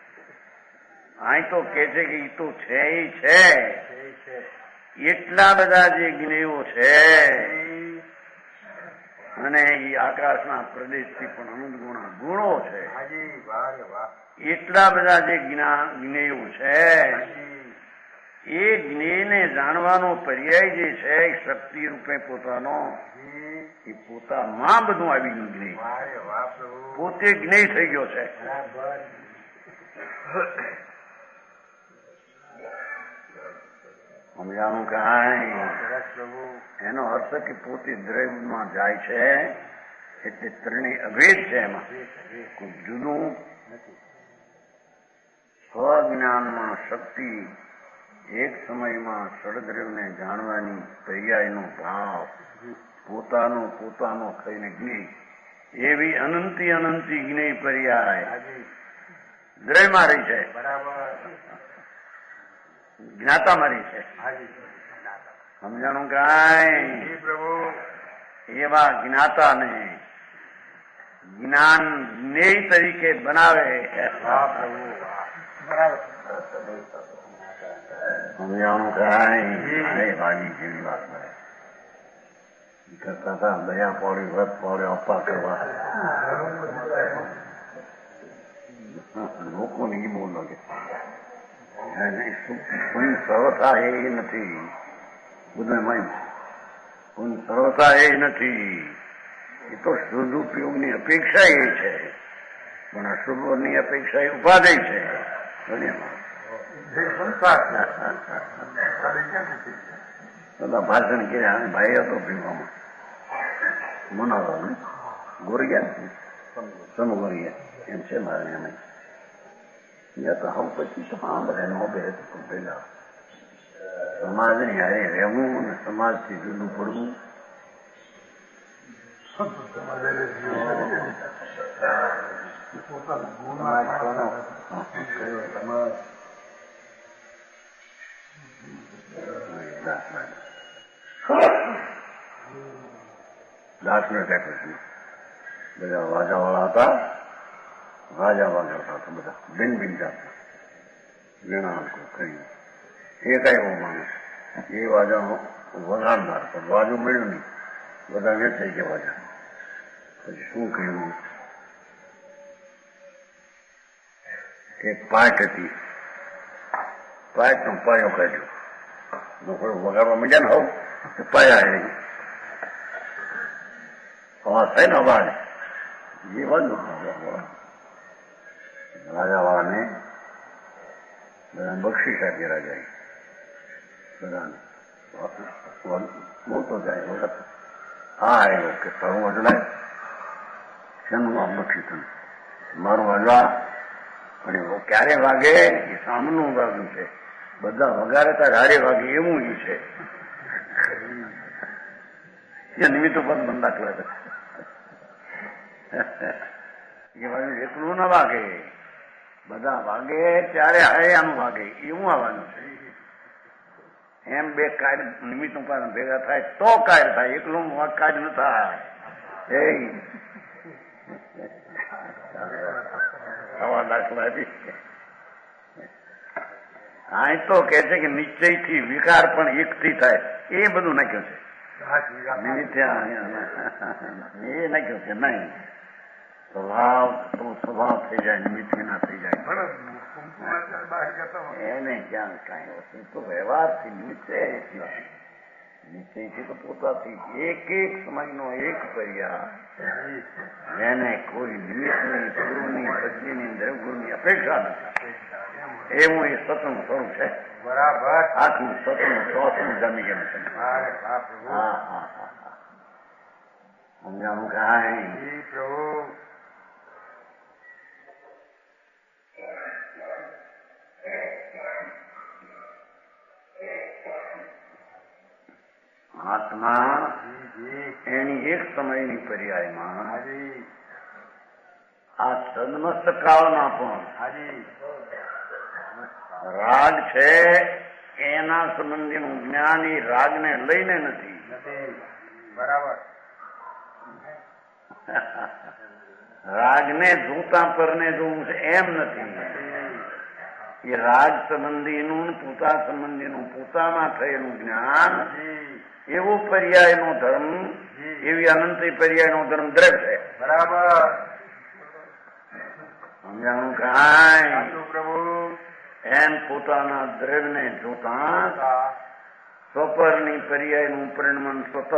અહીં તો કે છે કે એ તો છે એ છે. એટલા બધા જે જ્ઞેયો છે અને એ આકાશના પ્રદેશથી પણ અનંત ગુણા ગુણો છે. એટલા બધા જે જ્ઞેયો છે, એ જ્ઞેયને જાણવાનો પર્યાય જે છે એ શક્તિ રૂપે પોતાનો, એ પોતામાં બધું આવી ગયું. જ્ઞેય પોતે જ્ઞેય થઈ ગયો છે. સમજાણું કાંઈ? એનો અર્થ કે પોતે દ્રવ્યમાં જાય છે એટલે ત્રણેય અભેદ છે. એમાં કોઈ જુદું નથી. સ્વજ્ઞાનમાં શક્તિ, એક સમયમાં સળદ્રવ્યને જાણવાની પર્યાયનો ભાવ, પોતાનો થઈને જ્ઞેય, એવી અનંતી અનંતી જ્ઞેય પર્યાય દ્રવ્યમાં રહી છે, જ્ઞાતામાં રહી છે. સમજાણું કાંઈ? એવા જ્ઞાતાને જ્ઞાન જ્ઞેય તરીકે બનાવે. સમજાણું કાંઈ? ભાજી જેવી વાત કરતા હતા, દયા પાડી, વ્રત પાડે, અપા કરવા લોકોને એ બહુ લાગે. કોઈ સરળતા એ નથી, બધું કોઈ સરળતા એ નથી. એ તો શુદ્ધ ઉપયોગની અપેક્ષા એ છે, પણ અશુભની અપેક્ષા એ ઉપાધિ છે. બધા ભાષણ કર્યા, ભાઈ હતો ભીવામાં મનાવા ગોરિયા સમગોરિયા એમ છે મારે. એમ યા તો હમ પછી તો બધા નો બે પેલા સમાજની હારે રહેવું અને સમાજથી જુદું પડવું. દાખલો ટેકનિક બધા વાજાવાળા હતા, વાજા વાગડતા હતા બધા, ભિન્ન ભિન્ન જાતના વીણા કોઈ કરી. એક આવ્યો માણસ, એ વાજાનો વગાડનાર, પણ વાજો મળ્યું નહીં, બધા વેચાઈ ગયા વાજા. પછી શું કહ્યું, એક પાટ હતી, પાટનો પાયો કાઢ્યો, વગાડવા મજા ને હોવ પાયા એ અવાજ થાય ને અવાજ એ બાજુ રાજાવાળાને બધાને બક્ષીસ આપી રાજાએ, બધાને બોલતો જાય વખત હા આવ્યો કે તારું વજલાય શેનું આમ બક્ષી તને મારું વજવા પણ ક્યારે વાગે એ સામનું વાગ્યું છે, બધા વગાડે તાર હારે વાગે એવું એ છે. એ નિમિત્તો પર બંધ દાખલા છે. એ વાગ્યું એટલું ના વાગે, બધા વાગે ત્યારે હારે આનું વાગે એવું આવવાનું છે. એમ બે કાર્ય નિમિત્ત ભેગા થાય તો કાર્ય થાય, એકલું કાર્ય ન થાય. આવા દાખલા આ તો કે છે કે નિશ્ચયથી વિકાર પણ એકથી થાય, એ બધું નાખ્યું છે. એ નાખ્યું છે નહીં, સ્વભાવ થઈ જાય, નિમિત્ત ના થઈ જાય એને ક્યાં કઈ વસ્તુ તો વ્યવહારથી નિશ્ચયથી તો પોતાથી એક એક સમયનો એક પર્યા, એને કોઈ નિમિત્તની ગુરુની સજ્જીની દ્રવગુરુની અપેક્ષા નથી. એવું એ સતનું સ્વરૂપ છે. બરાબર આખું સતનું ચોથનું જમી ગયું છે. હા હા હા સમજાવું કાંઈ પ્રભુ આત્મા એની એક સમયની પર્યાયમાં આ સદમસ્ત કાળમાં પણ રાગ છે એના સંબંધીનું જ્ઞાન એ રાગને લઈને નથી. બરાબર રાગને જોતા પરને જોવું છે એમ નથી. એ રાગ સંબંધીનું પોતા સંબંધીનું પોતામાં થયેલું જ્ઞાન એવો પર્યાયનો ધર્મ, એવી અનંત પર્યાયનો ધર્મ દ્રવ છે. બરાબર સમજાણું કાંઈ પ્રભુ એમ પોતાના દ્રવ્યને જોતા સ્વપરની પર્યાયનું પરિણમન સ્વતઃ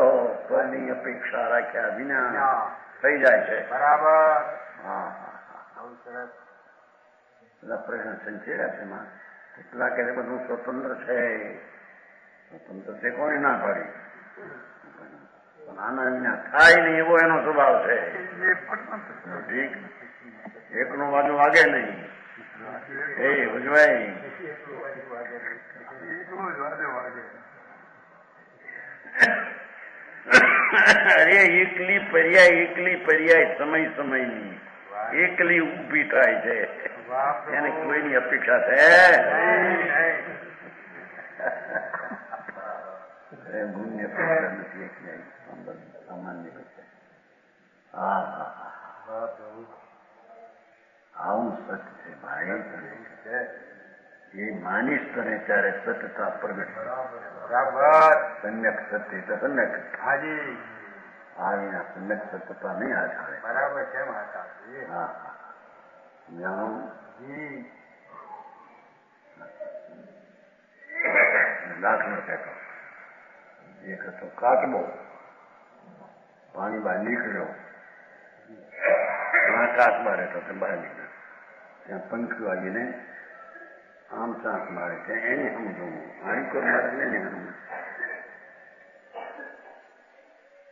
પરની અપેક્ષા રાખ્યા વિના થઈ જાય છે. બરાબર હા બધા પ્રશ્ન સંચેર્યા છે એમાં. કેટલા કે બધું સ્વતંત્ર છે, સ્વતંત્ર તે કોઈ ના પાડી, પણ આના વિના થાય નહીં એવો એનો સ્વભાવ છે. ઠીક એકનો બાજુ વાગે નહીં એ ઉજવાય. અરે એકલી પર્યાય સમય સમયની એકલી ઉભી થાય છે, એને કોઈની અપેક્ષા છે ગુણની અપેક્ષા નથી. સામાન્ય હા હા આવું સત્ય છે ભાઈ. એ માનીશ તને ત્યારે સત્યતા પ્રગટ. બરાબર સમ્યક સત્ય એટલે સમ્યક આવીના સમ્યક સત્યતા નહીં હાથ આવે. બરાબર કેમ હાથ આવે? હા દાખલો થતો એક હતો કાચબો, પાણી બહાર નીકળ્યો, કાચબા રહેતો બહાર નીકળ્યો, ત્યાં પંખી વાગીને આમ ચાંક મારે છે એને સમજવું, આંકોર મારે એને સમજવું.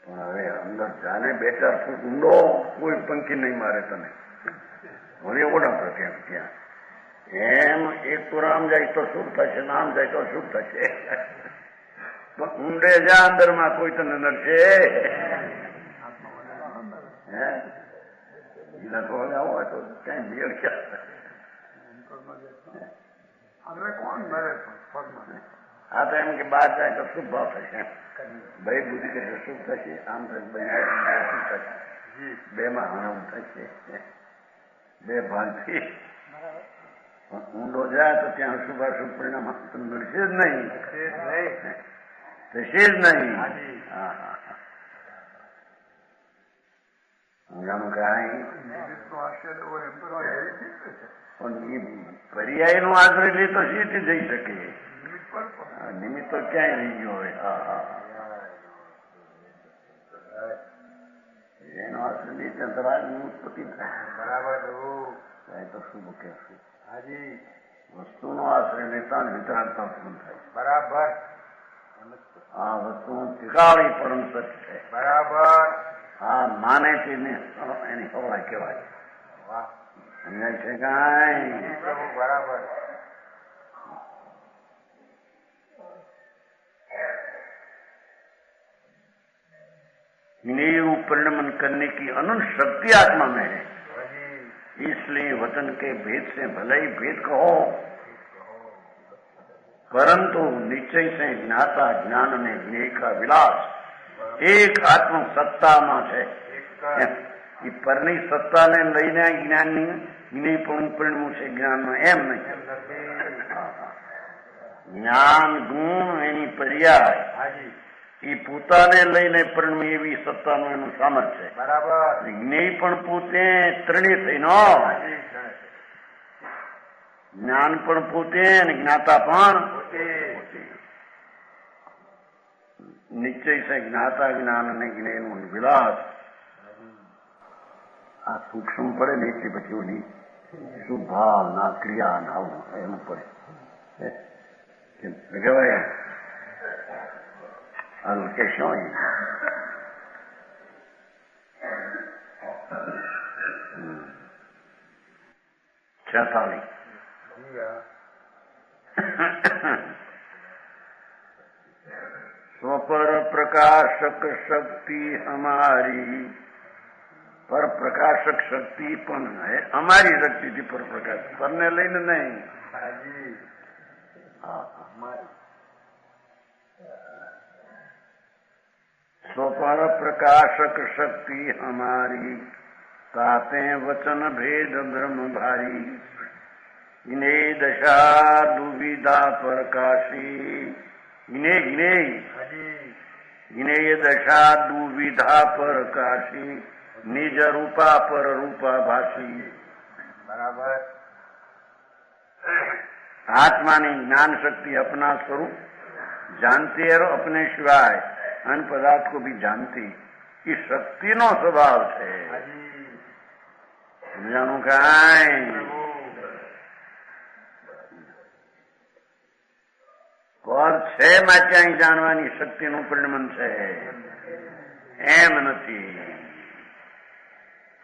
પણ હવે અંદર જાને બે ચાર ફૂટ ઊંડો કોઈ પંખી નહીં મારે તને, હવે ઓળખતો ત્યાં ત્યાં એમ એક તો આમ જાય તો શુભ થશે, આમ જાય તો શુભ થશે. પણ ઊંડે જા અંદરમાં કોઈ તને નડશે હે આવો તો કઈ ભીડ ક્યાં? કોણ મરે આ તો એમ કે બહાર જાય તો શુભ ભાવ થશે એમ ભાઈ બુદ્ધિ કે શુભ થશે આમ થશે બે માં હણામ થશે બે ભાગથી ઊંડો જાય તો ત્યાં શુભાશુભ પરિણામ મળશે જ નહીં થશે જ નહીં. હા હા હા ઊંડાનું કાંઈ પર્યાય નું આશ્રય લે તો સીધી જઈ શકે. નિમિત્ત તો ક્યાંય નહીં ગયો હોય. હા હા એનો આશ્રય લે ત્યાં તરાજની ઉત્પત્તિ થાય. બરાબર તો શું કહેશું? હાજી વસ્તુનો આશ્રય લેતા વિતરાગતા ઉત્પન્ન થાય. બરાબર આ વસ્તુ ટીકાળી પરમ સત્ય છે. બરાબર હા માને તેને એની હવાય કહેવાય. અન્યાય છે કાંઈ? બરાબર ज्ञेय रूप परिणमन करने की अनंत शक्ति आत्मा में है. इसलिए वचन के भेद से भले ही भेद कहो परंतु निश्चय से ज्ञाता ज्ञान ने ज्ञेय का विलास एक आत्म सत्ताમાં છે. એ પરની સત્તાને લઈને જ્ઞાનની જ્ઞેયપણું પરિણમ્યું છે જ્ઞાનમાં એમ નહીં. જ્ઞાન ગુણ એની પર્યાય એ પોતાને લઈને પરિણમે એવી સત્તાનું એનું સામર્થ્ય છે. બરાબર જ્ઞેય પણ પોતે ત્રણેય થઈને જ્ઞાન પણ પોતે અને જ્ઞાતા પણ પોતે. નિશ્ચય છે જ્ઞાતા જ્ઞાન અને જ્ઞેયનું વિલાસ. આ સૂક્ષ્મ પડે ને એટલે પછી ઓલી શુભાવના ક્રિયા ના એમ પડે કહેવાય. આનું કે શું 46 स्वपर प्रकाशक शक्ति हमारी. पर प्रकाशक शक्ति પણ है हमारी शक्ति थी. पर प्रकाश પરને લઈને નહીં. स्वपर प्रकाशक शक्ति हमारी ताते वचन भेद ब्रह्म भारी. इन्हें दशा दुविधा प्रकाशी. इन्हें दशा दुविधा प्रकाशी निज रूपा पर रूपा भाषी. बराबर आत्मा ने ज्ञान शक्ति अपना स्वरूप जानती है और अपने सिवाय अन्य पदार्थ को भी जानती. ये शक्ति नो स्वभाव है. समझानु कांई પર છે માટે અહીં જાણવાની શક્તિનું પરિણમન છે એમ નથી.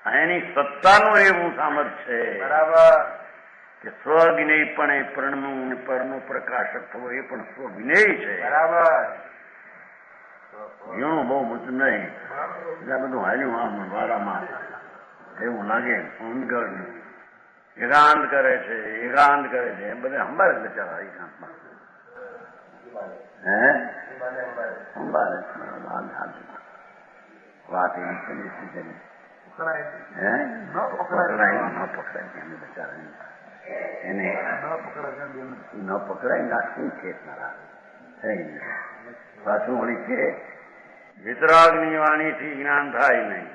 એની સત્તાનું એવું સામર્થ્ય છે. બરાબર કે સ્વવિનયપણે પરણવું પરનો પ્રકાશક થવો એ પણ સ્વવિનય છે. બરાબર ઘણું બહુ મોટું નહીં. એટલે બધું હાલ્યું આમ વારામાં એવું લાગે. એકાંત કરે છે એમ બધા સંભાળે બચારા એકાંતમાં. વાત એવી પરિસ્થિતિ એને ન પકડાય નાખવું છે. પાછું વળી છે વિતરાગની વાણીથી જ્ઞાન થાય નહીં.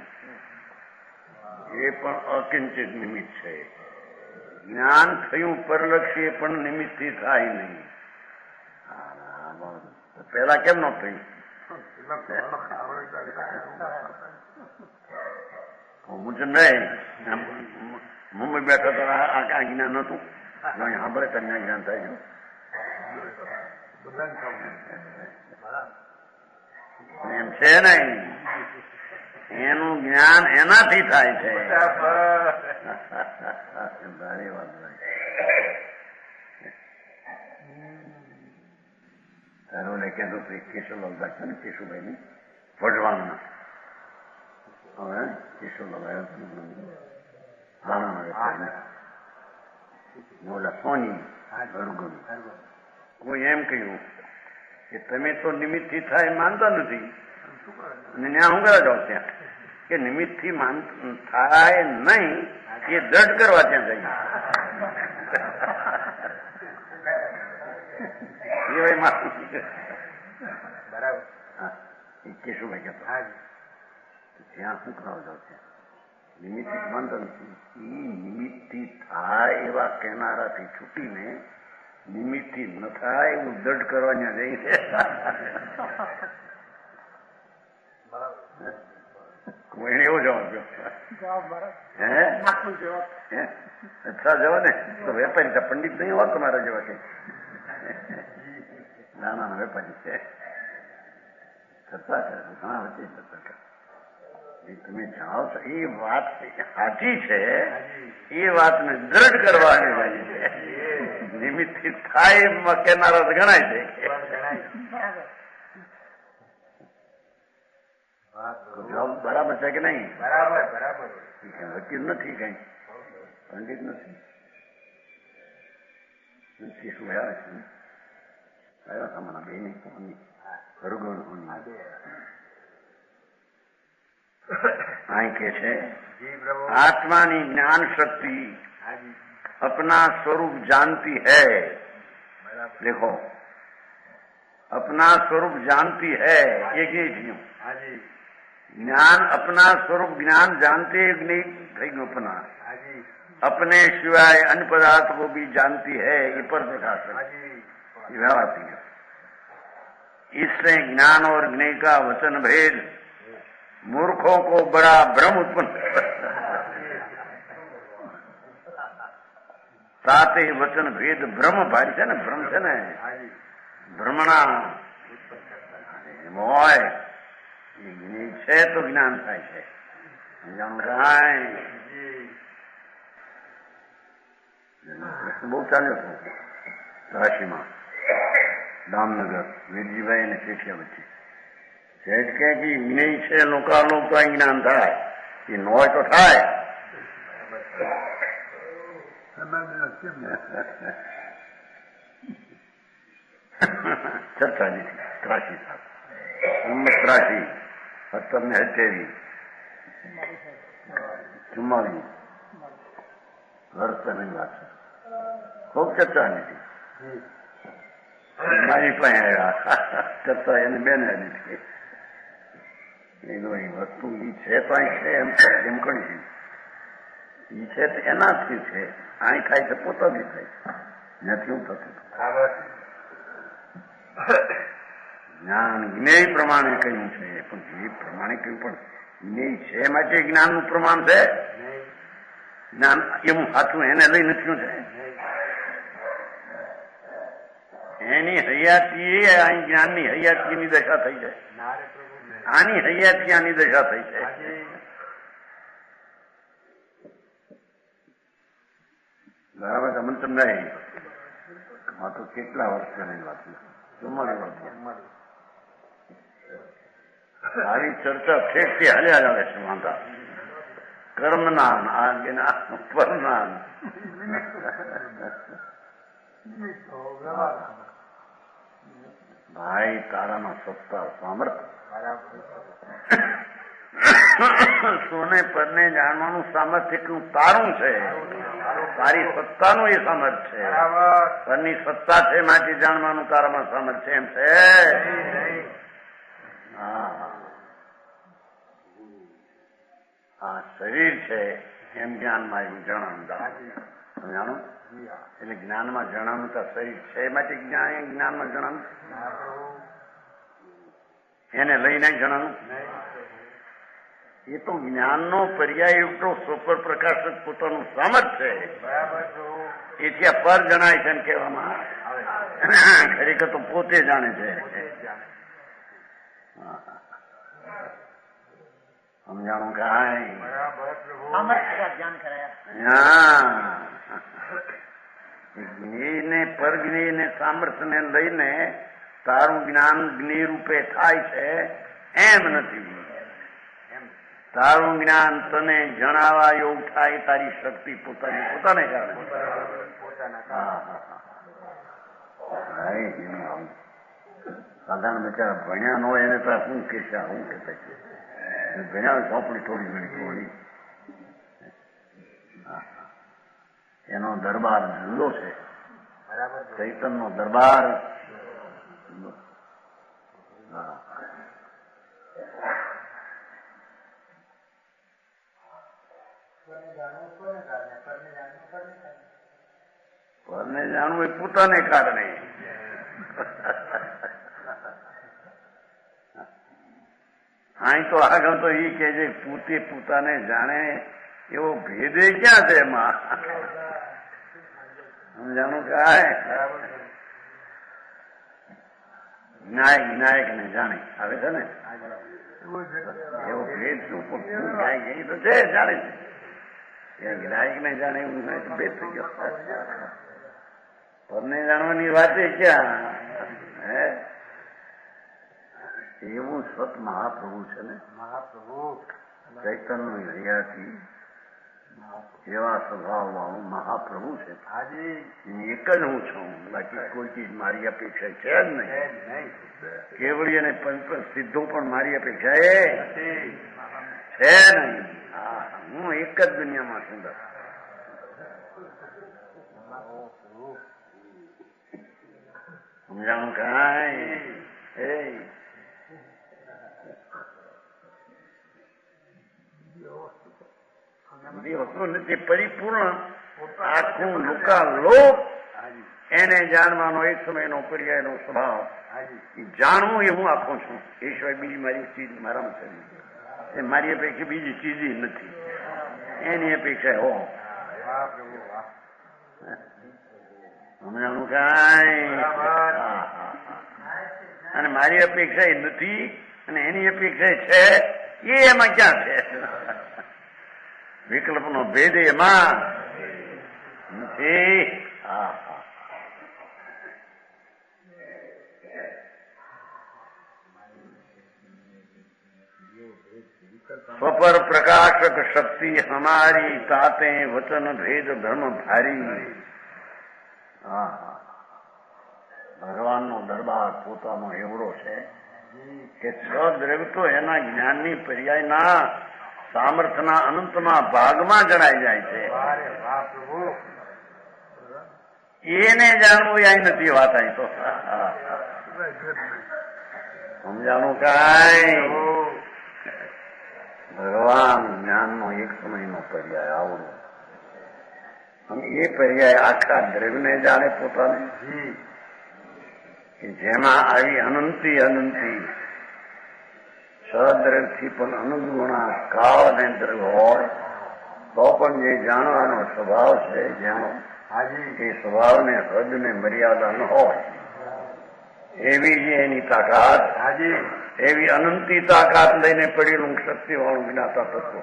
એ પણ અકિંચિત નિમિત્ત છે. જ્ઞાન થયું પરલક્ષી પણ નિમિત્તથી થાય નહીં. પેલા કેમ ન થયું? હું જ નહીં મુંબઈ બેઠો તો આ જ્ઞાન નતું. સાંભળે કન્યા જ્ઞાન થાય એમ છે નહીં. એનું જ્ઞાન એનાથી થાય છે. ભારે વાત તારોને કહેતો કેશુલાલ દાખલા ને કેશુભાઈ ની વઢવાણના હવે કેશુલાલ આવ્યો સોની કોઈ એમ કહ્યું કે તમે તો નિમિત્તથી થાય માનતા નથી, શું કરે અને ત્યાં હું કરવા જાઉં ત્યાં કે નિમિત્તથી થાય નહીં એ દ્રઢ કરવા ત્યાં જઈએ. એ ભાઈ મારું બરાબર એ કેશુભાઈ કહેતો ત્યાં શું કરવા જાઉં ત્યાં નિમિત્તથી માનતા નથી. એ નિમિત્તથી થાય એવા કહેનારાથી છૂટીને નિમિત્તથી ન થાય એવું દ્રઢ કરવા ત્યાં જઈ છે. કોઈને એવો જવાબ દો. અચ્છા જવા ને તો વેપારી પંડિત નહીં હોત તમારા જેવા કઈ નાના વેપારી છે. ચર્ચા કરે ઘણા વચ્ચે ચર્ચા કરે. તમે જાઓ છો એ વાત સાચી છે, એ વાતને દ્રઢ કરવાની છે. નિમિત્તથી થાય કહેનારા ગણાય છે. જવાબ બરાબર છે કે નહીં? બરાબર બરાબર. વકીલ નથી કઈ, પંડિત નથી. શું આવે છે આવ્યા તમારા બે ની હરગણ અહીં કે છે આત્માની જ્ઞાન શક્તિ अपना स्वरूप जानती है. देखो अपना स्वरूप जानती है ये चीज ज्ञान अपना स्वरूप ज्ञान जानते नहीं થઈ ગયું अपना अपने सिवाय अन्य पदार्थ को भी जानती है ये पर प्रकाश ये व्यवहार. इससे ज्ञान और ज्ञेय का वचन भेद मूर्खों को बड़ा भ्रम उत्पन्न साथ ही वचन भेद भ्रम भारी છે ને ભ્રમ છે ને ભ્રમણા હોય છે તો જ્ઞાન થાય છે. બહુ ચાલ્યો હતો રાશિમાં દામનગર વીરજીભાઈ અને શેઠિયા વચ્ચે. શેઠ કે જ્ઞેય છે લોકાલોક તો જ્ઞાન થાય એ ન હોય તો થાય. ચર્ચા નથી ત્રાસી સાથે 1778 44 વર્ષની વાત છે. ખૂબ ચર્ચા નથી મારી પાસે આવ્યા ચર્ચા એને બેન નથી. વસ્તુ એ છે તો અહીં છે એમ કણી એ છે તો એનાથી છે. અહીં થાય છે પોતાથી થાય છે નથી હું થતું. જ્ઞાન જ્ઞેય પ્રમાણે કહ્યું છે પણ જે પ્રમાણે કહ્યું પણ જ્ઞેય છે માટે જ્ઞાનનું પ્રમાણ છે. જ્ઞાન એવું સાચું એને લઈ નથી છે. એની હયાતી અહીં જ્ઞાનની હયાતીની દશા થઈ છે. આની હયાતી આની દશા થઈ છે. બરાબર તમને સમજાય? આ તો કેટલા વર્ષ પહેલાની વાત છે. 44 વર્ષ. આવી ચર્ચા ઠેકથી હાલ્યા જ આવે છે. વાંધા કર્મના પરના ભાઈ તારામાં સત્તા સામર્થ્ય સોને પરને જાણવાનું સામર્થ્ય કેવું તારું છે. તારી સત્તાનું એ સામર્થ્ય છે. પરની સત્તા છે માટે જાણવાનું તારામાં સામર્થ્ય એમ છે. આ શરીર છે એમ જ્ઞાનમાં એવું જણાવું જાણો એટલે જ્ઞાનમાં જણાવું તો શરીર છે માટે જ્ઞાનમાં જણાવું એને લઈને જણાવું. એ તો જ્ઞાનનો પર્યાય એકટો સ્વપર પ્રકાશક પોતાનું સામર્થ્ય છે. એથી આ પર જણાય છે એમ કહેવામાં ખરેખર તો પોતે જાણે છે. સમજાણું કાંઈ જ્ઞેયને પરજ્ઞેયને સામર્થ્યને લઈને તારું જ્ઞાન જ્ઞેય રૂપે થાય છે એમ નથી. તારું જ્ઞાન તને જણાવવા એવું થાય તારી શક્તિ પોતાને કારણે. સાધારણ બિચારા ભણ્યા ન હોય એને તો શું કે છે શું કહેતા છે ભણ્યા ચોપડી થોડી ઘણી થોડી એનો દરબાર જુદો છે ચૈતનનો દરબાર પરને જાણવું એ પોતાને કારણે અહીં તો આગળ તો એ કે છે પોતે પોતાને જાણે એવો ભેદે ક્યાં છે એમાં સમજાણું કાય વિનાયક ને જાણે આવે છે ને એવો ભેદ શું એ તો છે જાણે છે વિનાયક ને જાણે એવું ભેદ થઈ ગયો પરને જાણવાની વાત એ ક્યાં હે એવું સત મહાપ્રભુ છે ને મહાપ્રભુ ચૈતન્ય હરિયાથી એવા સ્વભાવ વાળું મહાપ્રભુ છે એક જ હું છું બાકી કોઈ ચીજ મારી અપેક્ષા છે જ નહીં કેવળી અને સિદ્ધો પણ મારી અપેક્ષા છે નહીં હું એક જ દુનિયામાં સુંદર સમજાણું કાંઈ બધી વસ્તુ નથી પરિપૂર્ણ આખું લોકાલોક એને જાણવાનો એક સમયનો પર્યાયનો સ્વભાવ જાણવું એ હું આપું છું એ સિવાય બીજી મારી ચીજ મારામાં છે એ મારી અપેક્ષા બીજી ચીજ નથી એની અપેક્ષા હો સમજાણું કાંઈ અને મારી અપેક્ષા એ નથી અને એની અપેક્ષા છે એ એમાં ક્યાં છે વિકલ્પનો ભેદ એમાં નથી સ્વપર પ્રકાશક શક્તિ હમારી તાતે વચન ભેદ ધર્મ ભારી ભગવાનનો દરબાર પોતાનો એવડો છે કે સદ્રવ્ય તો એના જ્ઞાનની પર્યાયના સામર્થ્યના અનંતમાં ભાગમાં જણાઈ જાય છે એને જાણવું અહીં નથી વાત અહીં તો સમજાણું કાંઈ ભગવાન જ્ઞાનનો એક સમયનો પર્યાય આવડો અને એ પર્યાય આખા દ્રવ્યને જાણે પોતાને કે જેમાં આવી અનંતી સદ્રવ્યથી પણ અનુગુણા કાળ અને દ્રવ્ય હોય તો પણ જે જાણવાનો સ્વભાવ છે જેનો એ સ્વભાવને હદ ને મર્યાદા ન હોય એવી જે એની તાકાત એવી અનંતી તાકાત લઈને પડેલું શક્તિ વાળું જ્ઞાતા તત્વ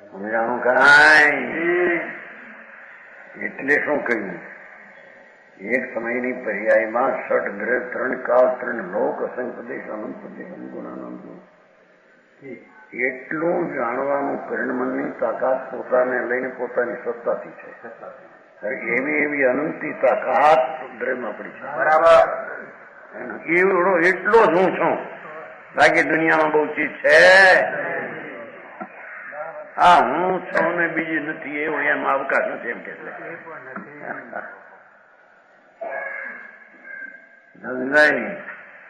સમજાણું કાંઈ એટલે શું કહ્યું એક સમયની પર્યાયમાં ષટ ગ્રહ 3 કાળ 3 લોક અસંખ્ય પ્રદેશ અનંત પ્રદેશ અનુગુણાનંદ એટલું જાણવાનું પરિણમનની તાકાત પોતાને લઈને પોતાની સત્તાથી છે એવી અનંતી તાકાત દ્રવ્યમાં પડી છે બરાબર એવડો એટલો જ હું છું બાકી દુનિયામાં બહુ ચીજ છે હા હું છું ને બીજી નથી એવું એમ અવકાશ નથી એમ કે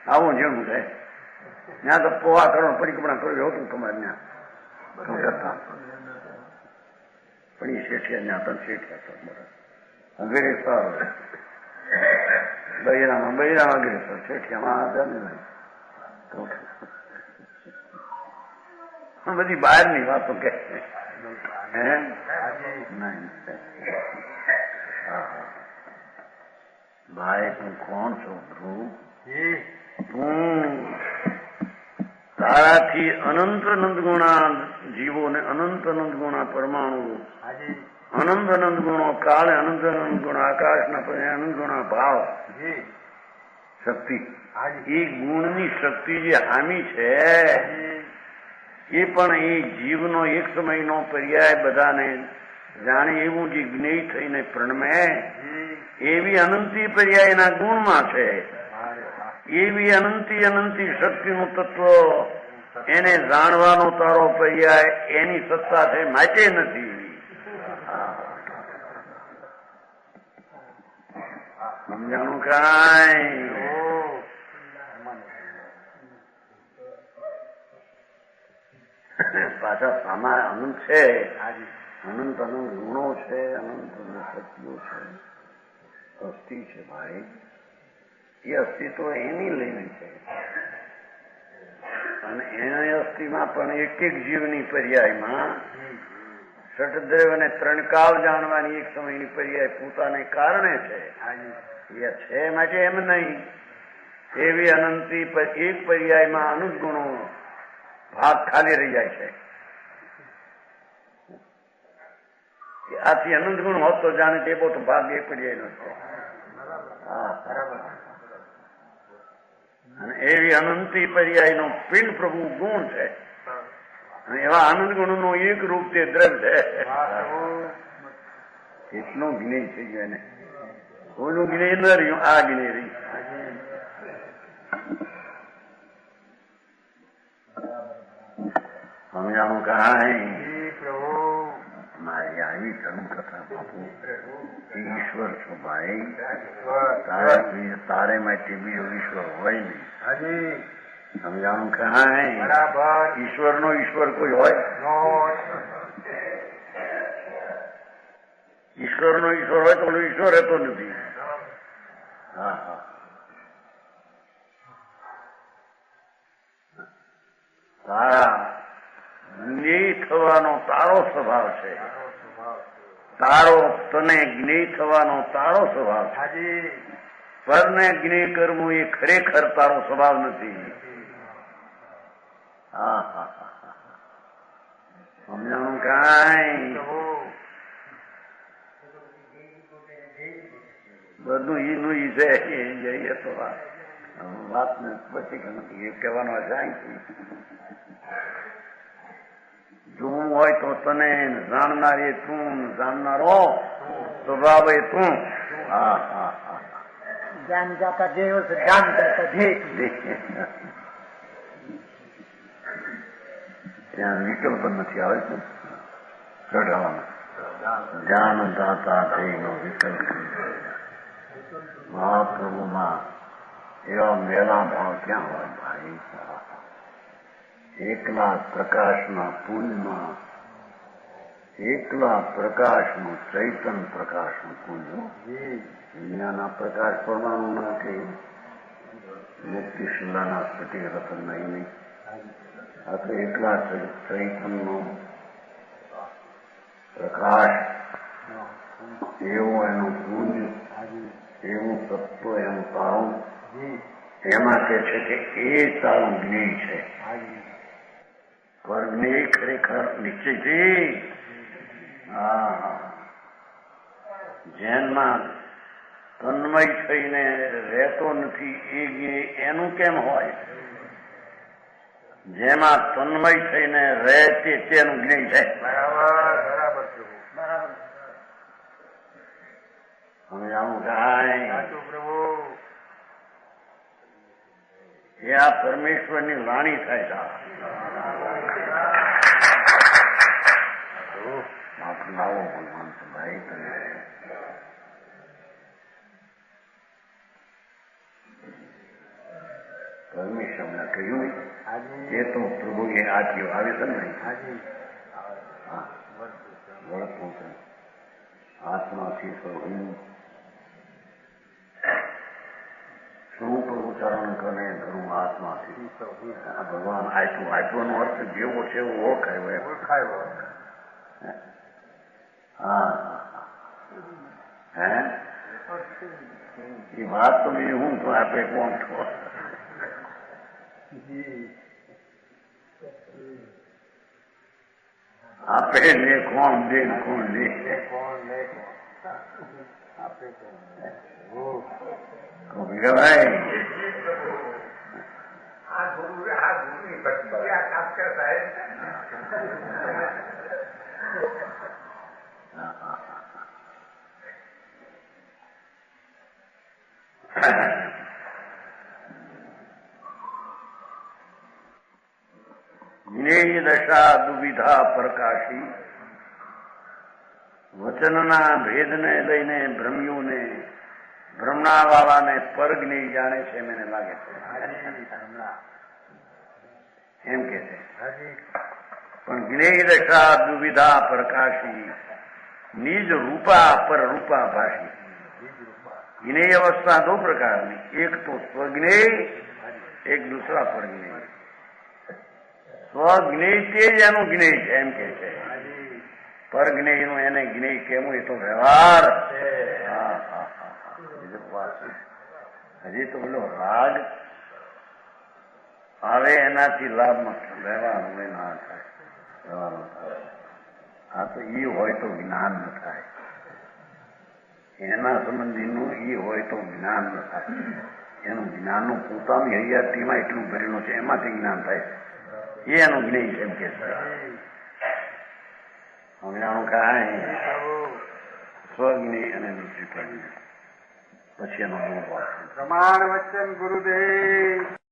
આવું જેવું છે ત્યાં તો પોવા કરોડ પરિક્રમણા કર્યું હતું તમારે ત્યાં પણ એ શેઠિયા ત્યાં પણ શેઠિયા અગ્રેસર બૈરામાં અગ્રેસર શેઠિયામાં બધી બહારની વાતો કે ભાઈ તું કોણ છો ધ્રુવ તું તારાથી અનંત ગુણા જીવો ને અનંત ગુણા પરમાણુ અનંત ગુણો કાળે અનંત ગુણા આકાશના અનંત ગુણા ભાવ શક્તિ એ ગુણની શક્તિ જે હામી છે એ પણ એ જીવનો એક સમયનો પર્યાય બધાને જાણે એવું જે જ્ઞેય થઈને પ્રણમે એવી અનંતી પર્યાયના ગુણમાં છે. એવી અનંતી શક્તિનું તત્વ એને જાણવાનો તારો પર્યાય એની સત્તા છે માટે નથી. સમજાણું કાંઈ? પાછા સામા અનંત છે, અનંત ગુણો છે, અનંત શક્તિઓ છે, અસ્થિ છે ભાઈ. એ અસ્તિત્વ એની લઈને છે અને એની અસ્થિમાં પણ એક જીવની પર્યાયમાં ષટદ્રવ્ય અને ત્રણ કાળ જાણવાની એક સમયની પર્યાય પોતાને કારણે છે. એ છે માટે એમ નહીં. એવી અનંતી એક પર્યાયમાં અનંત ગુણો ભાગ ખાલી રહી જાય છે. આથી અનંત ગુણ હોત તો જાણે તે બહુ ભાગ એક પર્યાય નો છે. અને એવી અનંતી પર્યાય નો પિંડ પ્રભુ ગુણ છે. અને એવા આનંદ ગુણ નું એક રૂપ તે દ્રવ્ય છે. એટલું જ્ઞેય થઈ ગયું એને. કોઈનું જ્ઞેય ન રહ્યું, આ જ્ઞેય રહ્યું. સમજાણું કાંઈ? મારી આવી ધર્મ કથા બાપુ ઈશ્વર છો ભાઈ. તારે માટે બીજો ઈશ્વર હોય નહીં. સમજાણું કાંઈ? ઈશ્વર નો ઈશ્વર કોઈ હોય? ઈશ્વર નો ઈશ્વર હોય તો ઈશ્વર રહેતો નથી. હા હા. તારા જ્ઞેય થવાનો તારો સ્વભાવ છે. તારો તને જ્ઞેય થવાનો તારો સ્વભાવ છે. પરને જ્ઞેય કરવું એ ખરેખર તારો સ્વભાવ નથી. હા હા હા. સમજાણું કાંઈ? બધું ઈનું ઈ છે. એ જઈએ તો વાત ને પછી કહેવાનો જાય. જોવું હોય તો તને જાણનાર એ તું, જાણનારો સ્વભાવ એ તું. હા હા હા. જાન જાતા દેવ જાન જાતા દેખ. ત્યાં વિકલ્પ નથી આવે છે ચઢાવવાનો. જાન દાતા દેવનો વિકલ્પ. મહાપ્રભુમાં એવા મેલા ભાવ ક્યાં હોય ભાઈ? એકલા પ્રકાશના પુંજમાં, એકલા પ્રકાશનું ચૈતન પ્રકાશનું પુંજ. દુનિયાના પ્રકાશ પરમાણુ નથી, મુક્તિ શિલાના સ્ફટિક રતન નહીં. આ તો એકલા ચૈતનનો પ્રકાશ, એવું એનું પુંજ, એવું તત્વ, એનું તારું. એમાં કે છે કે એ તારું જ્ઞેય છે. પર જ્ઞેય ખરેખર નિશ્ચયથી જેનમાં તન્મય થઈને રહેતો નથી એ જ્ઞેય એનું કેમ હોય? જેમાં તન્મય થઈને રહે છે તેનું જ્ઞેય છે. બરાબર. સમજાવું કાંઈ? પ્રભુ એ આ પરમેશ્વરની વાણી થાય છે. લાવો ભગવાન ભાઈ તમે પરમેશ્વરને કહ્યું એ તો પ્રભુએ આપ્યું. આવે છે ને આત્માથી હું શું પ્રભુચરણ કરે કરું આત્માથી. ભગવાન આપ્યોનો અર્થ જેવો છે એવો ઓળખાયો. હા હે એ વાત તો બીજું હું તો આપે કોણ છો? આપે ને કોણ દે કોણ લે? ભાઈ જ્ઞેય દશા દુવિધા પ્રકાશી, વચનના ભેદને લઈને ભ્રમ્યુને, ભ્રમણાવાળાને પરજ્ઞેય જાણે છે મને લાગે છે એમ કે છે. પણ જ્ઞેય દશા દુવિધા પ્રકાશી, નિજ રૂપા પર રૂપા ભાષી. જ્ઞેય અवस्था दो प्रकारनी, एक तो स्वज्ञेय, एक दूसरा परज्ञेय. સ્વજ્ઞેય તે જ એનું જ્ઞેય છે એમ કે છે. પરજ્ઞેય નું એને જ્ઞેય કેવું એ તો વ્યવહાર. હજી તો પેલો રાગ આવે એનાથી લાભ વ્યવહાર ના થાય, વ્યવહાર થાય. આ તો ઈ હોય તો જ્ઞાન ન થાય, એના સંબંધીનું ઈ હોય તો જ્ઞાન ન થાય. એનું જ્ઞાનનું પોતાની હૈયાતીમાં એટલું ભરેલું છે, એમાંથી જ્ઞાન થાય. એ એનું જ્ઞેય એમ કે છે. હમણાં કાંઈ સ્વજ્ઞેય અને દૂસરી પ્રજ્ઞા પછી એનો પ્રમાણ વચન ગુરુદેવ.